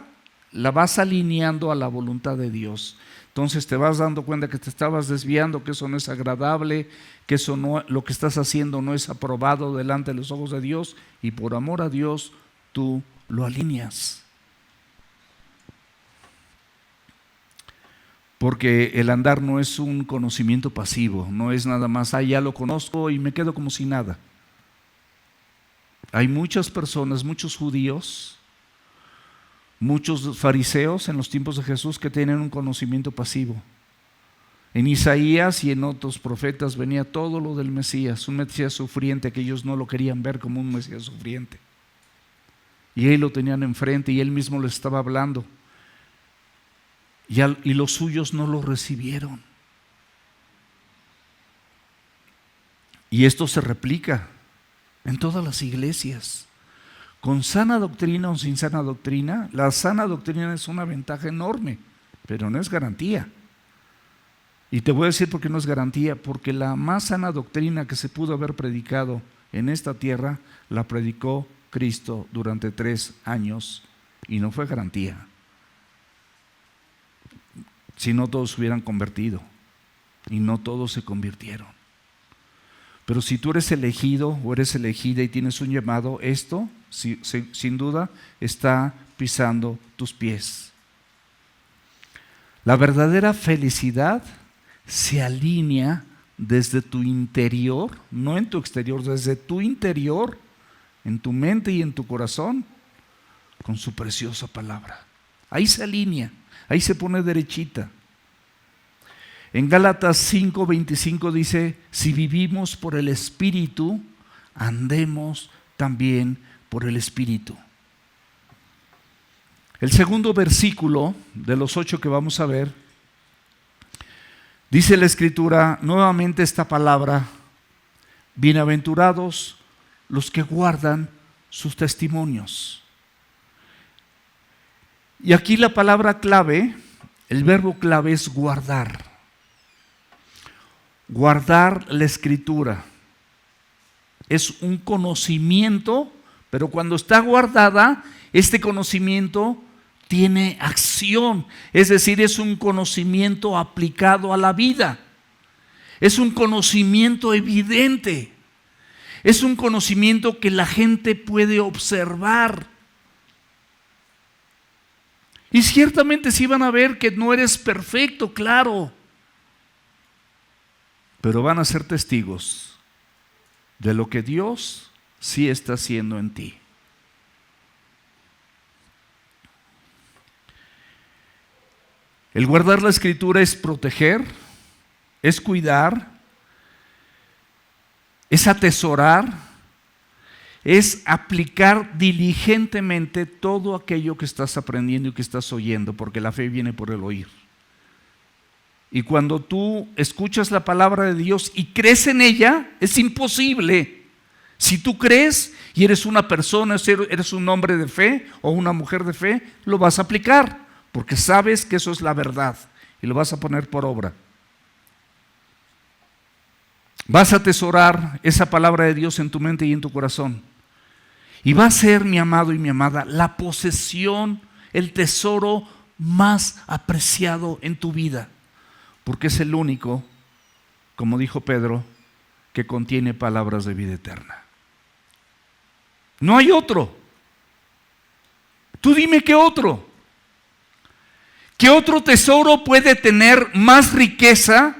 la vas alineando a la voluntad de Dios. Entonces te vas dando cuenta que te estabas desviando, que eso no es agradable, que eso no, lo que estás haciendo no es aprobado delante de los ojos de Dios, y por amor a Dios tú lo alineas. Porque el andar no es un conocimiento pasivo, no es nada más, ya lo conozco y me quedo como si nada. Hay muchas personas, muchos judíos, muchos fariseos en los tiempos de Jesús que tienen un conocimiento pasivo. En Isaías y en otros profetas venía todo lo del Mesías, un Mesías sufriente que ellos no lo querían ver como un Mesías sufriente. Y ahí lo tenían enfrente y él mismo les estaba hablando. Y los suyos no lo recibieron. Y esto se replica en todas las iglesias. Con sana doctrina o sin sana doctrina, la sana doctrina es una ventaja enorme, pero no es garantía. Y te voy a decir por qué no es garantía, porque la más sana doctrina que se pudo haber predicado en esta tierra, la predicó Cristo durante 3 años y no fue garantía. Si no todos se hubieran convertido, y no todos se convirtieron. Pero si tú eres elegido o eres elegida y tienes un llamado, esto sin duda está pisando tus pies. La verdadera felicidad se alinea desde tu interior, no en tu exterior, desde tu interior, en tu mente y en tu corazón, con su preciosa palabra. Ahí se alinea, ahí se pone derechita. En Gálatas 5:25 dice, si vivimos por el Espíritu, andemos también por el Espíritu. El segundo versículo de los 8 que vamos a ver, dice la Escritura, nuevamente esta palabra, bienaventurados los que guardan sus testimonios. Y aquí la palabra clave, el verbo clave es guardar. Guardar la Escritura es un conocimiento, pero cuando está guardada, este conocimiento tiene acción, es decir, es un conocimiento aplicado a la vida, es un conocimiento evidente, es un conocimiento que la gente puede observar. Y ciertamente sí van a ver que no eres perfecto, claro, pero van a ser testigos de lo que Dios sí está haciendo en ti. El guardar la Escritura es proteger, es cuidar, es atesorar, es aplicar diligentemente todo aquello que estás aprendiendo y que estás oyendo, porque la fe viene por el oír. Y cuando tú escuchas la palabra de Dios y crees en ella, es imposible. Si tú crees y eres una persona, eres un hombre de fe o una mujer de fe, lo vas a aplicar, porque sabes que eso es la verdad y lo vas a poner por obra. Vas a atesorar esa palabra de Dios en tu mente y en tu corazón. Y va a ser, mi amado y mi amada, la posesión, el tesoro más apreciado en tu vida. Porque es el único, como dijo Pedro, que contiene palabras de vida eterna. No hay otro. Tú dime qué otro. ¿Qué otro tesoro puede tener más riqueza,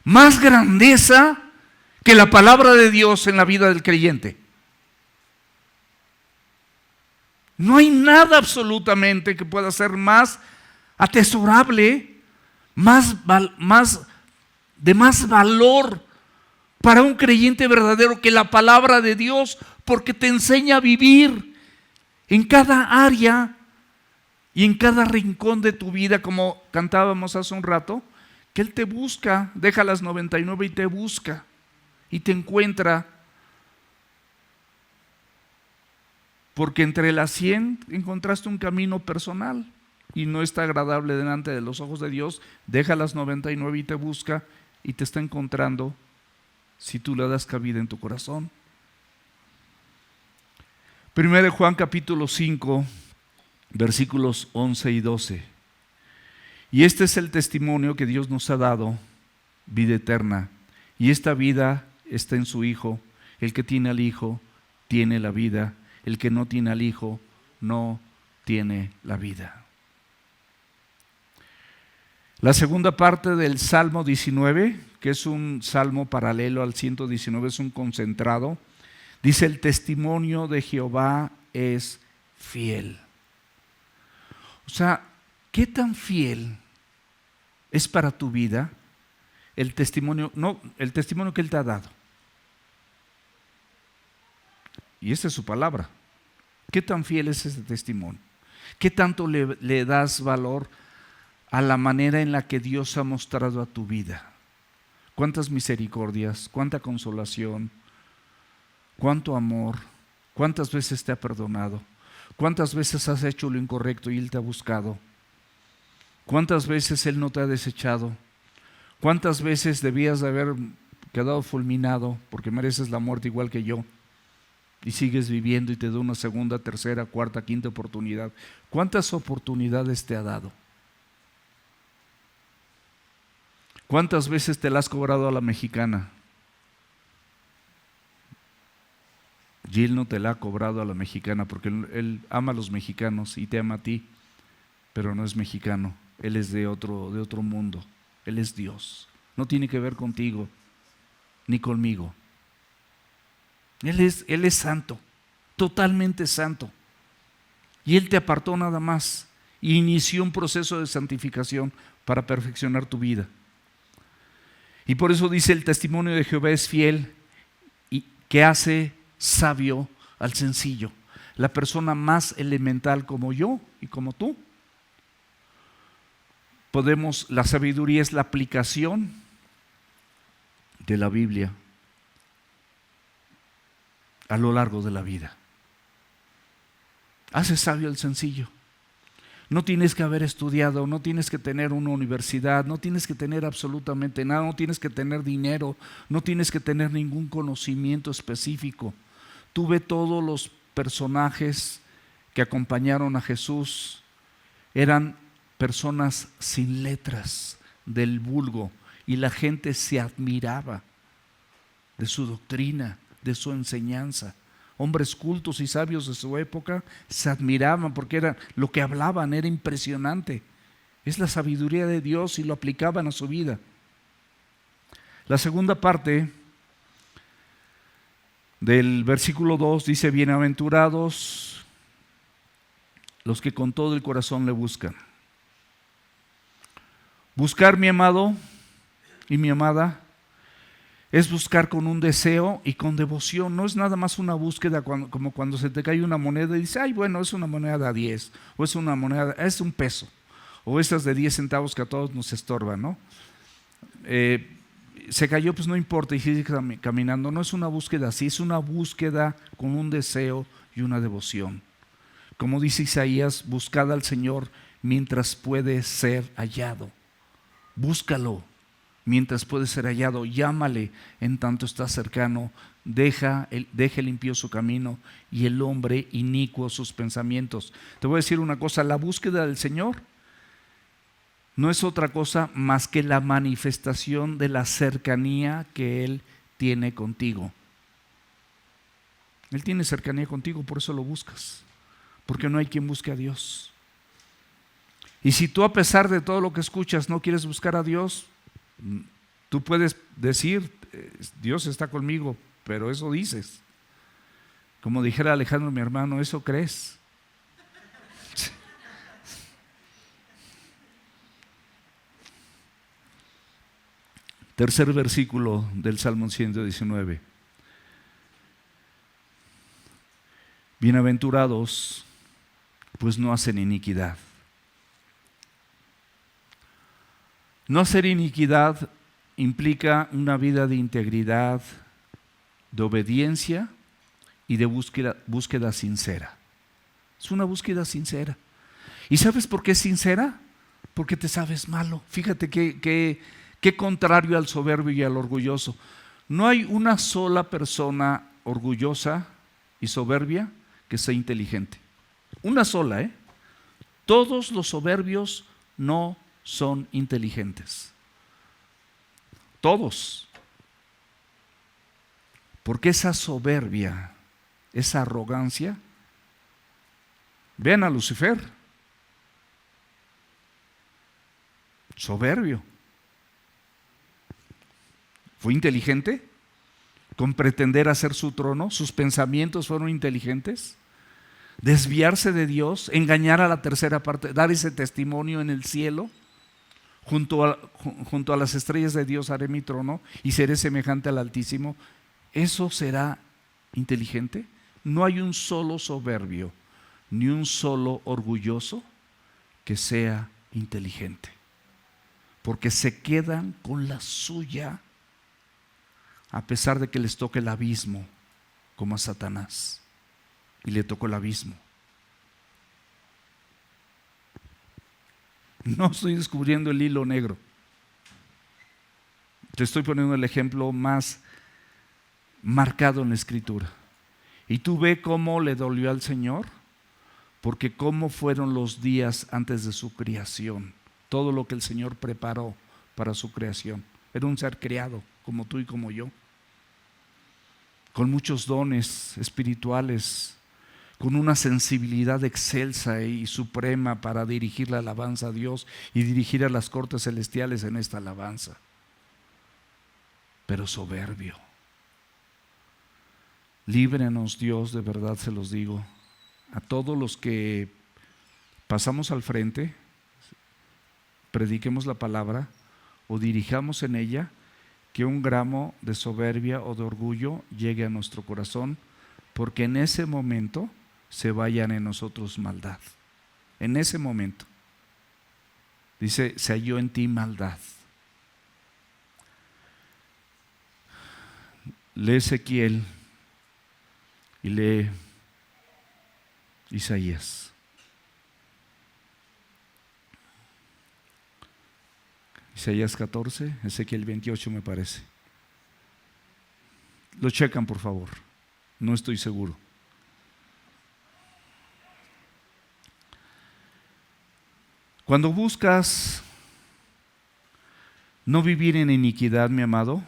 más grandeza que la palabra de Dios en la vida del creyente? No hay nada absolutamente que pueda ser más atesorable, de más valor para un creyente verdadero que la palabra de Dios, porque te enseña a vivir en cada área y en cada rincón de tu vida, como cantábamos hace un rato, que Él te busca, deja las 99 y te busca y te encuentra, porque entre las 100 encontraste un camino personal y no está agradable delante de los ojos de Dios. Deja las 99 y te busca y te está encontrando si tú le das cabida en tu corazón. 1 de Juan capítulo 5 versículos 11 y 12. Y este es el testimonio que Dios nos ha dado, vida eterna, y esta vida está en su Hijo. El que tiene al Hijo tiene la vida, el que no tiene al Hijo no tiene la vida. La segunda parte del Salmo 19, que es un salmo paralelo al 119, es un concentrado, dice: el testimonio de Jehová es fiel. O sea, ¿qué tan fiel es para tu vida el testimonio, no, el testimonio que Él te ha dado. Y esa es su palabra. ¿Qué tan fiel es ese testimonio? ¿Qué tanto le das valor a la manera en la que Dios ha mostrado a tu vida? ¿Cuántas misericordias, cuánta consolación, cuánto amor, cuántas veces te ha perdonado? ¿Cuántas veces has hecho lo incorrecto y Él te ha buscado? ¿Cuántas veces Él no te ha desechado? ¿Cuántas veces debías de haber quedado fulminado porque mereces la muerte igual que yo? Y sigues viviendo y te da una segunda, tercera, cuarta, quinta oportunidad. ¿Cuántas oportunidades te ha dado? ¿Cuántas veces te la has cobrado a la mexicana? Y Él no te la ha cobrado a la mexicana porque Él ama a los mexicanos y te ama a ti, pero no es mexicano. Él es de otro mundo. Él es Dios. No tiene que ver contigo ni conmigo. Él es santo, totalmente santo. Y Él te apartó nada más y inició un proceso de santificación para perfeccionar tu vida. Y por eso dice: el testimonio de Jehová es fiel y que hace sabio al sencillo. La persona más elemental como yo y como tú. La sabiduría es la aplicación de la Biblia a lo largo de la vida. Hace sabio al sencillo. No tienes que haber estudiado, no tienes que tener una universidad, no tienes que tener absolutamente nada, no tienes que tener dinero, no tienes que tener ningún conocimiento específico. Tú ve todos los personajes que acompañaron a Jesús, eran personas sin letras, del vulgo, y la gente se admiraba de su doctrina, de su enseñanza. Hombres cultos y sabios de su época se admiraban porque lo que hablaban era impresionante. Es la sabiduría de Dios y lo aplicaban a su vida. La segunda parte del versículo 2 dice: bienaventurados los que con todo el corazón le buscan. Buscar, mi amado y mi amada, es buscar con un deseo y con devoción. No es nada más una búsqueda como cuando se te cae una moneda y dices: ay, bueno, es una moneda de 10, o es una moneda, es un peso, o esas de 10 centavos que a todos nos estorban, ¿no? Se cayó, pues no importa, y sigue caminando. No es una búsqueda así, es una búsqueda con un deseo y una devoción. Como dice Isaías: buscad al Señor mientras puede ser hallado. Búscalo mientras puede ser hallado, llámale en tanto está cercano. Deje limpio su camino y el hombre inicuo sus pensamientos. Te voy a decir una cosa: la búsqueda del Señor no es otra cosa más que la manifestación de la cercanía que Él tiene contigo. Él tiene cercanía contigo, por eso lo buscas, porque no hay quien busque a Dios. Y si tú, a pesar de todo lo que escuchas, no quieres buscar a Dios, tú puedes decir: Dios está conmigo, pero eso dices. Como dijera Alejandro, mi hermano, ¿eso crees? Tercer versículo del Salmo 119. Bienaventurados, pues no hacen iniquidad. No hacer iniquidad implica una vida de integridad, de obediencia y de búsqueda sincera. Es una búsqueda sincera. ¿Y sabes por qué es sincera? Porque te sabes malo. Fíjate qué contrario al soberbio y al orgulloso. No hay una sola persona orgullosa y soberbia que sea inteligente. Una sola, ¿eh? Todos los soberbios no son inteligentes. Todos. Porque esa soberbia, esa arrogancia, vean a Lucifer, soberbio. ¿Fue inteligente con pretender hacer su trono? ¿Sus pensamientos fueron inteligentes? ¿Desviarse de Dios? ¿Engañar a la tercera parte? ¿Dar ese testimonio en el cielo? junto a las estrellas de Dios haré mi trono y seré semejante al Altísimo. ¿Eso será inteligente? No hay un solo soberbio, ni un solo orgulloso que sea inteligente, porque se quedan con la suya a pesar de que les toque el abismo, como a Satanás, y le tocó el abismo. No estoy descubriendo el hilo negro. Te estoy poniendo el ejemplo más marcado en la Escritura. Y tú ve cómo le dolió al Señor, porque cómo fueron los días antes de su creación, todo lo que el Señor preparó para su creación. Era un ser creado, como tú y como yo, con muchos dones espirituales, con una sensibilidad excelsa y suprema para dirigir la alabanza a Dios y dirigir a las cortes celestiales en esta alabanza. Pero soberbio. Líbrenos, Dios, de verdad se los digo, a todos los que pasamos al frente, prediquemos la palabra o dirijamos en ella, que un gramo de soberbia o de orgullo llegue a nuestro corazón, porque en ese momento se vayan en nosotros maldad. En ese momento. Dice, se halló en ti maldad. Lee Ezequiel y lee Isaías. Isaías 14, Ezequiel 28 me parece. Lo checan, por favor. No estoy seguro. Cuando buscas no vivir en iniquidad, mi amado,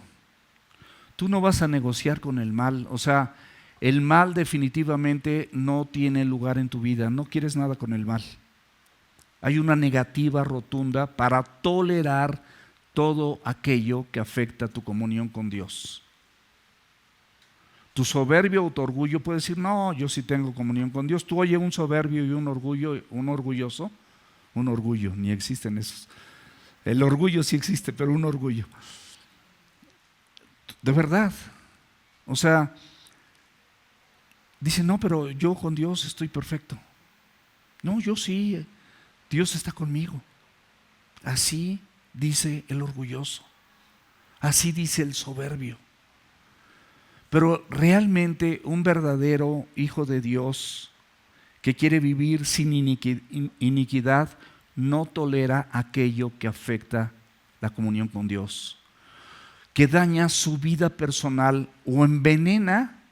tú no vas a negociar con el mal. O sea, el mal definitivamente no tiene lugar en tu vida. No quieres nada con el mal. Hay una negativa rotunda para tolerar todo aquello que afecta tu comunión con Dios. Tu soberbio o tu orgullo puede decir, no, yo sí tengo comunión con Dios. Tú oyes un soberbio y un orgulloso, un orgullo, ni existen esos. El orgullo sí existe, pero un orgullo. De verdad. O sea, dice, no, pero yo con Dios estoy perfecto. No, yo sí, Dios está conmigo. Así dice el orgulloso. Así dice el soberbio. Pero realmente un verdadero hijo de Dios que quiere vivir sin iniquidad no tolera aquello que afecta la comunión con Dios, que daña su vida personal o envenena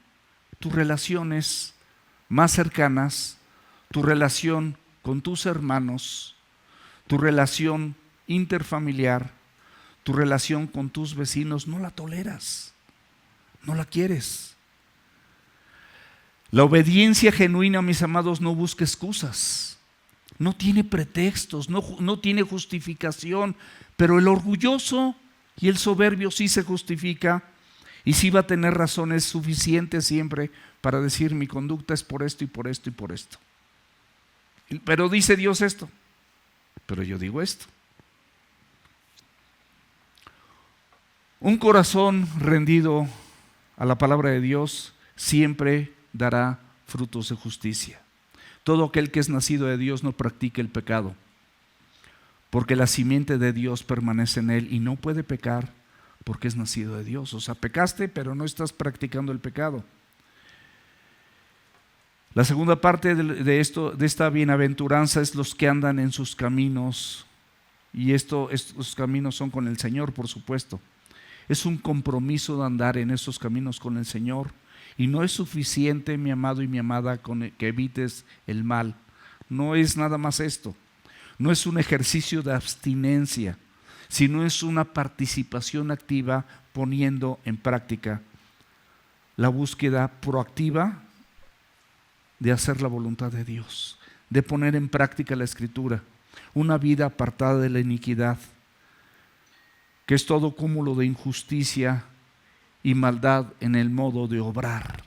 tus relaciones más cercanas, tu relación con tus hermanos, tu relación interfamiliar, tu relación con tus vecinos. No la toleras, no la quieres. La obediencia genuina, mis amados, no busca excusas, no tiene pretextos, no tiene justificación, pero el orgulloso y el soberbio sí se justifica y sí va a tener razones suficientes siempre para decir mi conducta es por esto y por esto y por esto. Pero dice Dios esto, pero yo digo esto. Un corazón rendido a la palabra de Dios siempre dará frutos de justicia. Todo aquel que es nacido de Dios no practica el pecado, porque la simiente de Dios permanece en él y no puede pecar porque es nacido de Dios. O sea, pecaste, pero no estás practicando el pecado. La segunda parte de esta bienaventuranza es los que andan en sus caminos, y estos caminos son con el Señor, por supuesto. Es un compromiso de andar en esos caminos con el Señor, y no es suficiente, mi amado y mi amada, con que evites el mal. No es nada más esto. No es un ejercicio de abstinencia, sino es una participación activa poniendo en práctica la búsqueda proactiva de hacer la voluntad de Dios, de poner en práctica la Escritura, una vida apartada de la iniquidad, que es todo cúmulo de injusticia y maldad en el modo de obrar.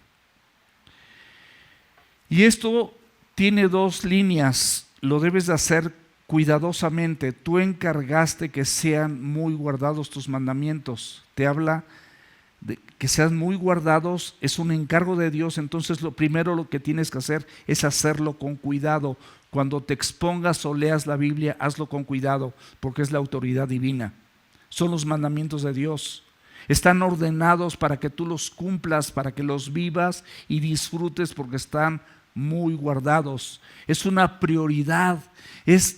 Y esto tiene dos líneas, lo debes de hacer cuidadosamente, tú encargaste que sean muy guardados tus mandamientos. Te habla de que sean muy guardados, es un encargo de Dios. Entonces lo primero lo que tienes que hacer es hacerlo con cuidado. Cuando te expongas o leas la Biblia, hazlo con cuidado, porque es la autoridad divina. Son los mandamientos de Dios. Están ordenados para que tú los cumplas, para que los vivas y disfrutes, porque están muy guardados. Es una prioridad,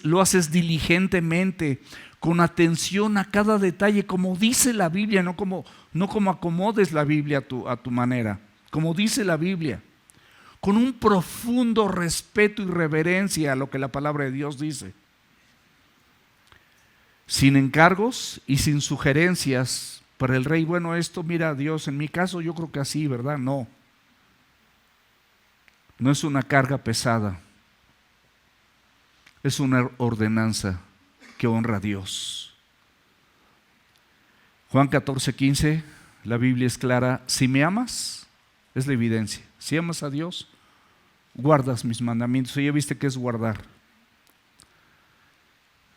lo haces diligentemente, con atención a cada detalle, como dice la Biblia, no como acomodes la Biblia a tu manera, como dice la Biblia, con un profundo respeto y reverencia a lo que la palabra de Dios dice, sin encargos y sin sugerencias para el rey. Bueno, esto, mira, Dios, en mi caso yo creo que así, ¿verdad? No es una carga pesada, es una ordenanza que honra a Dios. Juan 14:15, la Biblia es clara: si me amas, es la evidencia. Si amas a Dios, guardas mis mandamientos. Y ya viste qué es guardar.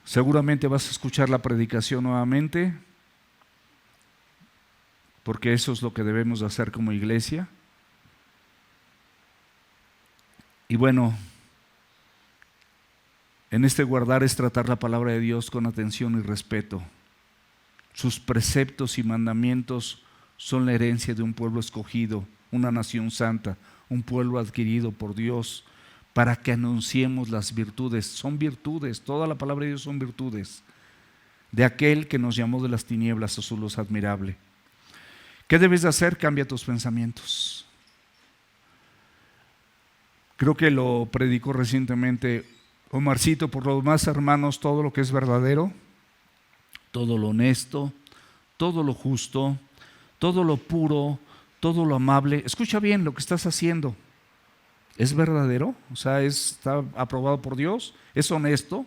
Seguramente vas a escuchar la predicación nuevamente, porque eso es lo que debemos de hacer como iglesia. Y bueno, en este guardar es tratar la palabra de Dios con atención y respeto. Sus preceptos y mandamientos son la herencia de un pueblo escogido, una nación santa, un pueblo adquirido por Dios, para que anunciemos las virtudes. Son virtudes, toda la palabra de Dios son virtudes, de aquel que nos llamó de las tinieblas a su luz admirable. ¿Qué debes de hacer? Cambia tus pensamientos. Creo que lo predicó recientemente Omarcito. Por lo demás, hermanos, todo lo que es verdadero, todo lo honesto, todo lo justo, todo lo puro, todo lo amable. Escucha bien lo que estás haciendo. ¿Es verdadero? O sea, ¿está aprobado por Dios? ¿Es honesto?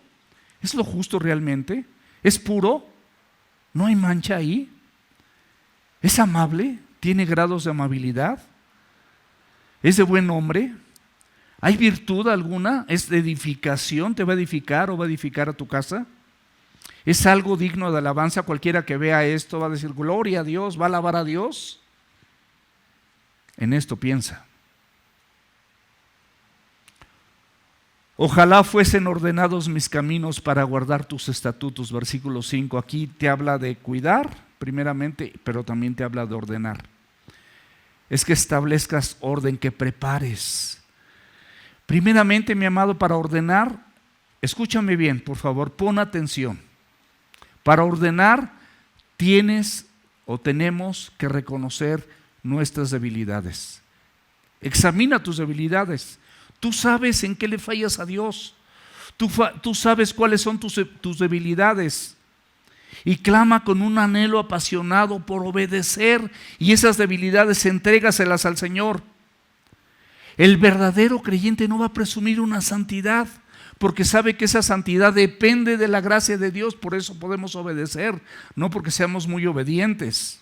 ¿Es lo justo realmente? ¿Es puro? ¿No hay mancha ahí? ¿Es amable? ¿Tiene grados de amabilidad? ¿Es de buen nombre? ¿Hay virtud alguna? ¿Es de edificación? ¿Te va a edificar o va a edificar a tu casa? ¿Es algo digno de alabanza? Cualquiera que vea esto va a decir gloria a Dios, va a alabar a Dios. En esto piensa. Ojalá fuesen ordenados mis caminos para guardar tus estatutos. Versículo 5. Aquí te habla de cuidar primeramente, pero también te habla de ordenar. Es que establezcas orden, que prepares. Primeramente, mi amado, para ordenar, escúchame bien, por favor, pon atención. Para ordenar tienes o tenemos que reconocer nuestras debilidades. Examina tus debilidades. Tú sabes en qué le fallas a Dios. Tú sabes cuáles son tus debilidades. Y clama con un anhelo apasionado por obedecer, y esas debilidades entrégaselas al Señor. El verdadero creyente no va a presumir una santidad, porque sabe que esa santidad depende de la gracia de Dios. Por eso podemos obedecer, no porque seamos muy obedientes,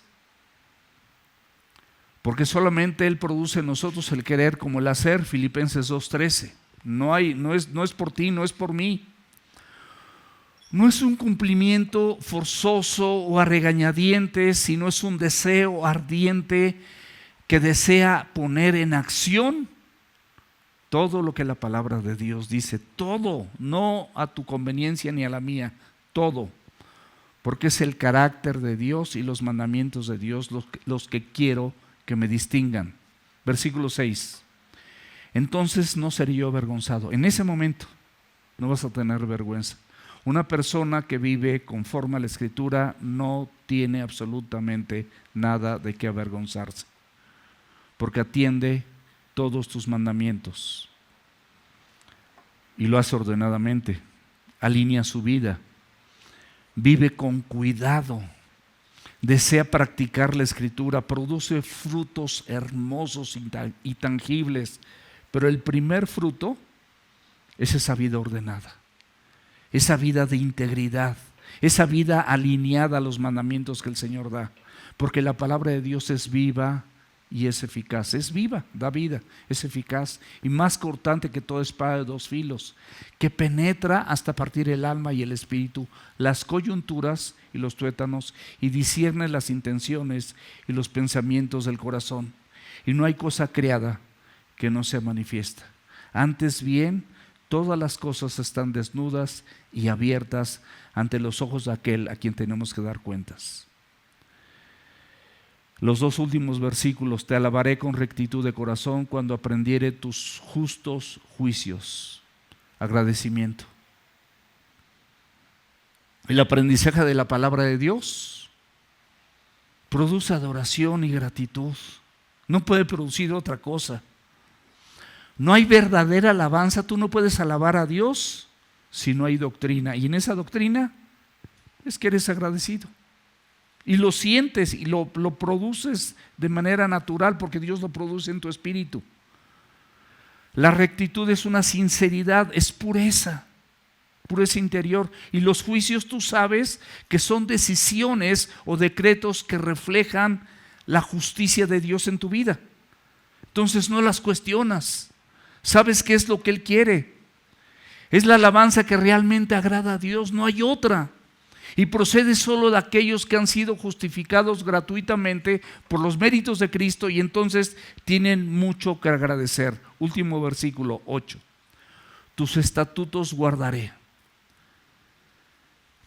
porque solamente Él produce en nosotros el querer como el hacer. Filipenses 2:13. No es por ti, no es por mí. No es un cumplimiento forzoso o a regañadientes, sino es un deseo ardiente que desea poner en acción todo lo que la palabra de Dios dice. Todo, no a tu conveniencia ni a la mía, todo. Porque es el carácter de Dios y los mandamientos de Dios los que quiero que me distingan. Versículo 6. Entonces no seré yo avergonzado. En ese momento no vas a tener vergüenza. Una persona que vive conforme a la Escritura no tiene absolutamente nada de qué avergonzarse, porque atiende todos tus mandamientos y lo hace ordenadamente, alinea su vida, vive con cuidado, desea practicar la Escritura, produce frutos hermosos y tangibles, pero el primer fruto es esa vida ordenada, esa vida de integridad, esa vida alineada a los mandamientos que el Señor da, porque la palabra de Dios es viva, y es eficaz. Es viva, da vida, es eficaz y más cortante que toda espada de dos filos, que penetra hasta partir el alma y el espíritu, las coyunturas y los tuétanos, y discierne las intenciones y los pensamientos del corazón. Y no hay cosa creada que no sea manifiesta. Antes bien, todas las cosas están desnudas y abiertas ante los ojos de aquel a quien tenemos que dar cuentas. Los dos últimos versículos: te alabaré con rectitud de corazón cuando aprendiere tus justos juicios. Agradecimiento. El aprendizaje de la palabra de Dios produce adoración y gratitud. No puede producir otra cosa. No hay verdadera alabanza. Tú no puedes alabar a Dios si no hay doctrina. Y en esa doctrina es que eres agradecido. Y lo sientes y lo produces de manera natural, porque Dios lo produce en tu espíritu. La rectitud es una sinceridad, es pureza, pureza interior. Y los juicios, tú sabes que son decisiones o decretos que reflejan la justicia de Dios en tu vida. Entonces no las cuestionas. Sabes qué es lo que Él quiere. Es la alabanza que realmente agrada a Dios, no hay otra. Y procede solo de aquellos que han sido justificados gratuitamente por los méritos de Cristo, y entonces tienen mucho que agradecer. Último versículo 8. Tus estatutos guardaré.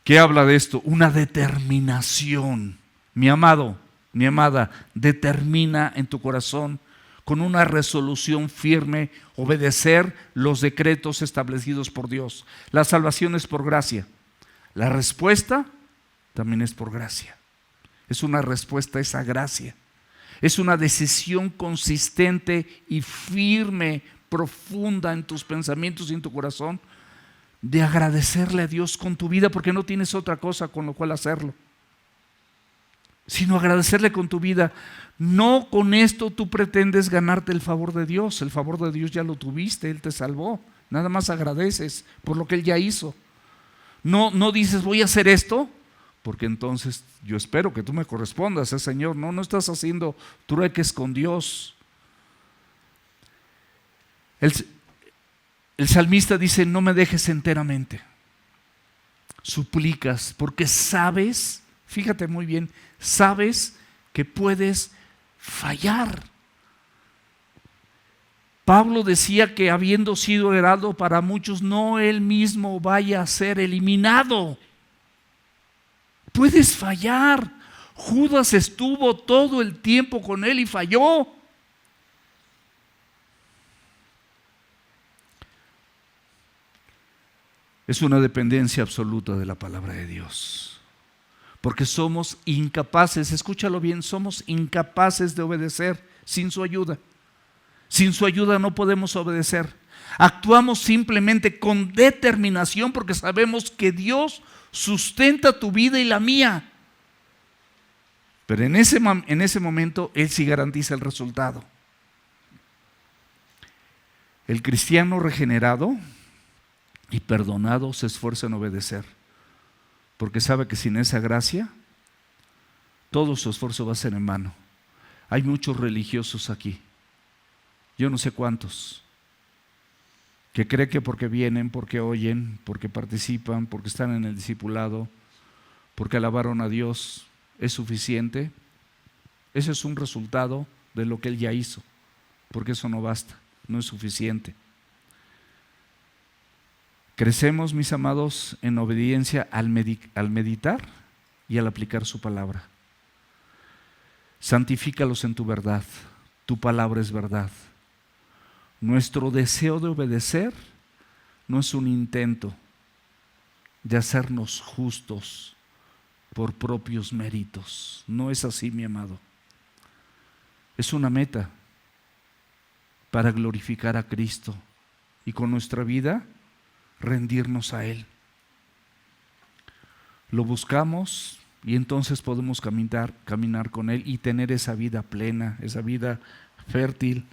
¿Qué habla de esto? Una determinación. Mi amado, mi amada, determina en tu corazón con una resolución firme obedecer los decretos establecidos por Dios. La salvación es por gracia. La respuesta también es por gracia. Es una respuesta a esa gracia. Es una decisión consistente y firme, profunda en tus pensamientos y en tu corazón, de agradecerle a Dios con tu vida, porque no tienes otra cosa con lo cual hacerlo, sino agradecerle con tu vida. No con esto tú pretendes ganarte el favor de Dios. El favor de Dios ya lo tuviste, Él te salvó. Nada más agradeces por lo que Él ya hizo. No dices voy a hacer esto, porque entonces yo espero que tú me correspondas, Señor. No estás haciendo trueques con Dios. El salmista dice: no me dejes enteramente. Suplicas, porque sabes, fíjate muy bien, sabes que puedes fallar. Pablo decía que habiendo sido heraldo para muchos, no él mismo vaya a ser eliminado. Puedes fallar. Judas estuvo todo el tiempo con él y falló. Es una dependencia absoluta de la palabra de Dios. Porque somos incapaces, escúchalo bien, somos incapaces de obedecer sin su ayuda. Sin su ayuda no podemos obedecer. Actuamos simplemente con determinación porque sabemos que Dios sustenta tu vida y la mía. Pero en ese momento Él sí garantiza el resultado. El cristiano regenerado y perdonado se esfuerza en obedecer, porque sabe que sin esa gracia todo su esfuerzo va a ser en vano. Hay muchos religiosos aquí, yo no sé cuántos, que creen que porque vienen, porque oyen, porque participan, porque están en el discipulado, porque alabaron a Dios, es suficiente. Ese es un resultado de lo que Él ya hizo, porque eso no basta, no es suficiente. Crecemos, mis amados, en obediencia al meditar y al aplicar su palabra. Santifícalos en tu verdad, tu palabra es verdad. Nuestro deseo de obedecer no es un intento de hacernos justos por propios méritos. No es así, mi amado. Es una meta para glorificar a Cristo y con nuestra vida rendirnos a Él. Lo buscamos y entonces podemos caminar con Él y tener esa vida plena, esa vida fértil,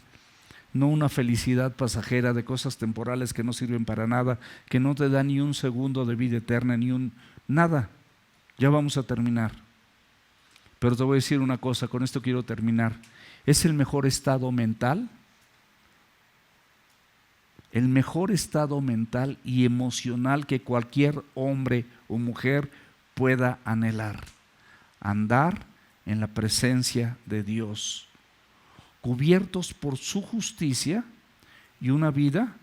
no una felicidad pasajera de cosas temporales que no sirven para nada, que no te da ni un segundo de vida eterna, nada. Ya vamos a terminar. Pero te voy a decir una cosa, con esto quiero terminar. es el mejor estado mental. El mejor estado mental y emocional que cualquier hombre o mujer pueda anhelar. Andar en la presencia de Dios, cubiertos por su justicia y una vida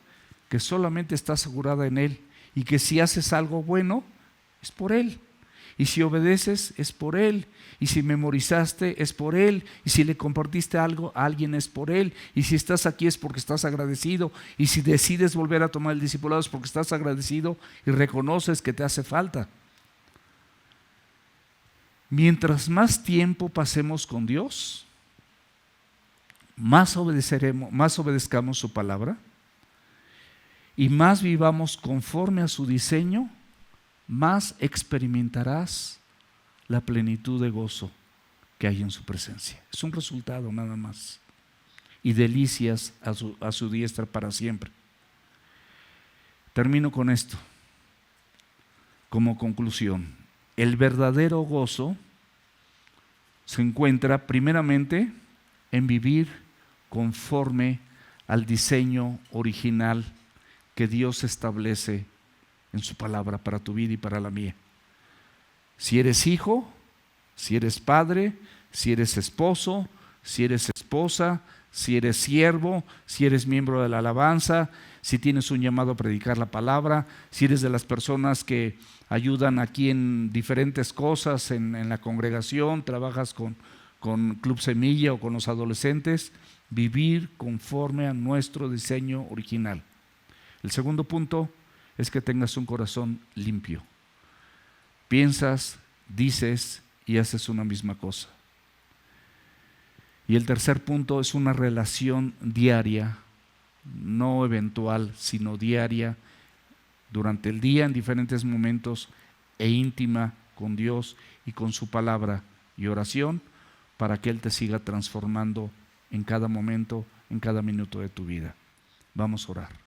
que solamente está asegurada en Él, y que si haces algo bueno es por Él, y si obedeces es por Él, y si memorizaste es por Él, y si le compartiste algo a alguien es por Él, y si estás aquí es porque estás agradecido, y si decides volver a tomar el discipulado es porque estás agradecido y reconoces que te hace falta. Mientras más tiempo pasemos con Dios, más obedezcamos su palabra y más vivamos conforme a su diseño, más experimentarás la plenitud de gozo que hay en su presencia. Es un resultado nada más. Y delicias a su diestra para siempre. Termino con esto. Como conclusión, el verdadero gozo se encuentra primeramente en vivir conforme al diseño original que Dios establece en su palabra para tu vida y para la mía. Si eres hijo, si eres padre, si eres esposo, si eres esposa, si eres siervo, si eres miembro de la alabanza, si tienes un llamado a predicar la palabra, si eres de las personas que ayudan aquí en diferentes cosas en la congregación, trabajas con Club Semilla o con los adolescentes, vivir conforme a nuestro diseño original. El segundo punto es que tengas un corazón limpio. Piensas, dices y haces una misma cosa. Y el tercer punto es una relación diaria, no eventual, sino diaria, durante el día en diferentes momentos e íntima con Dios y con su palabra y oración, para que Él te siga transformando en cada momento, en cada minuto de tu vida. Vamos a orar.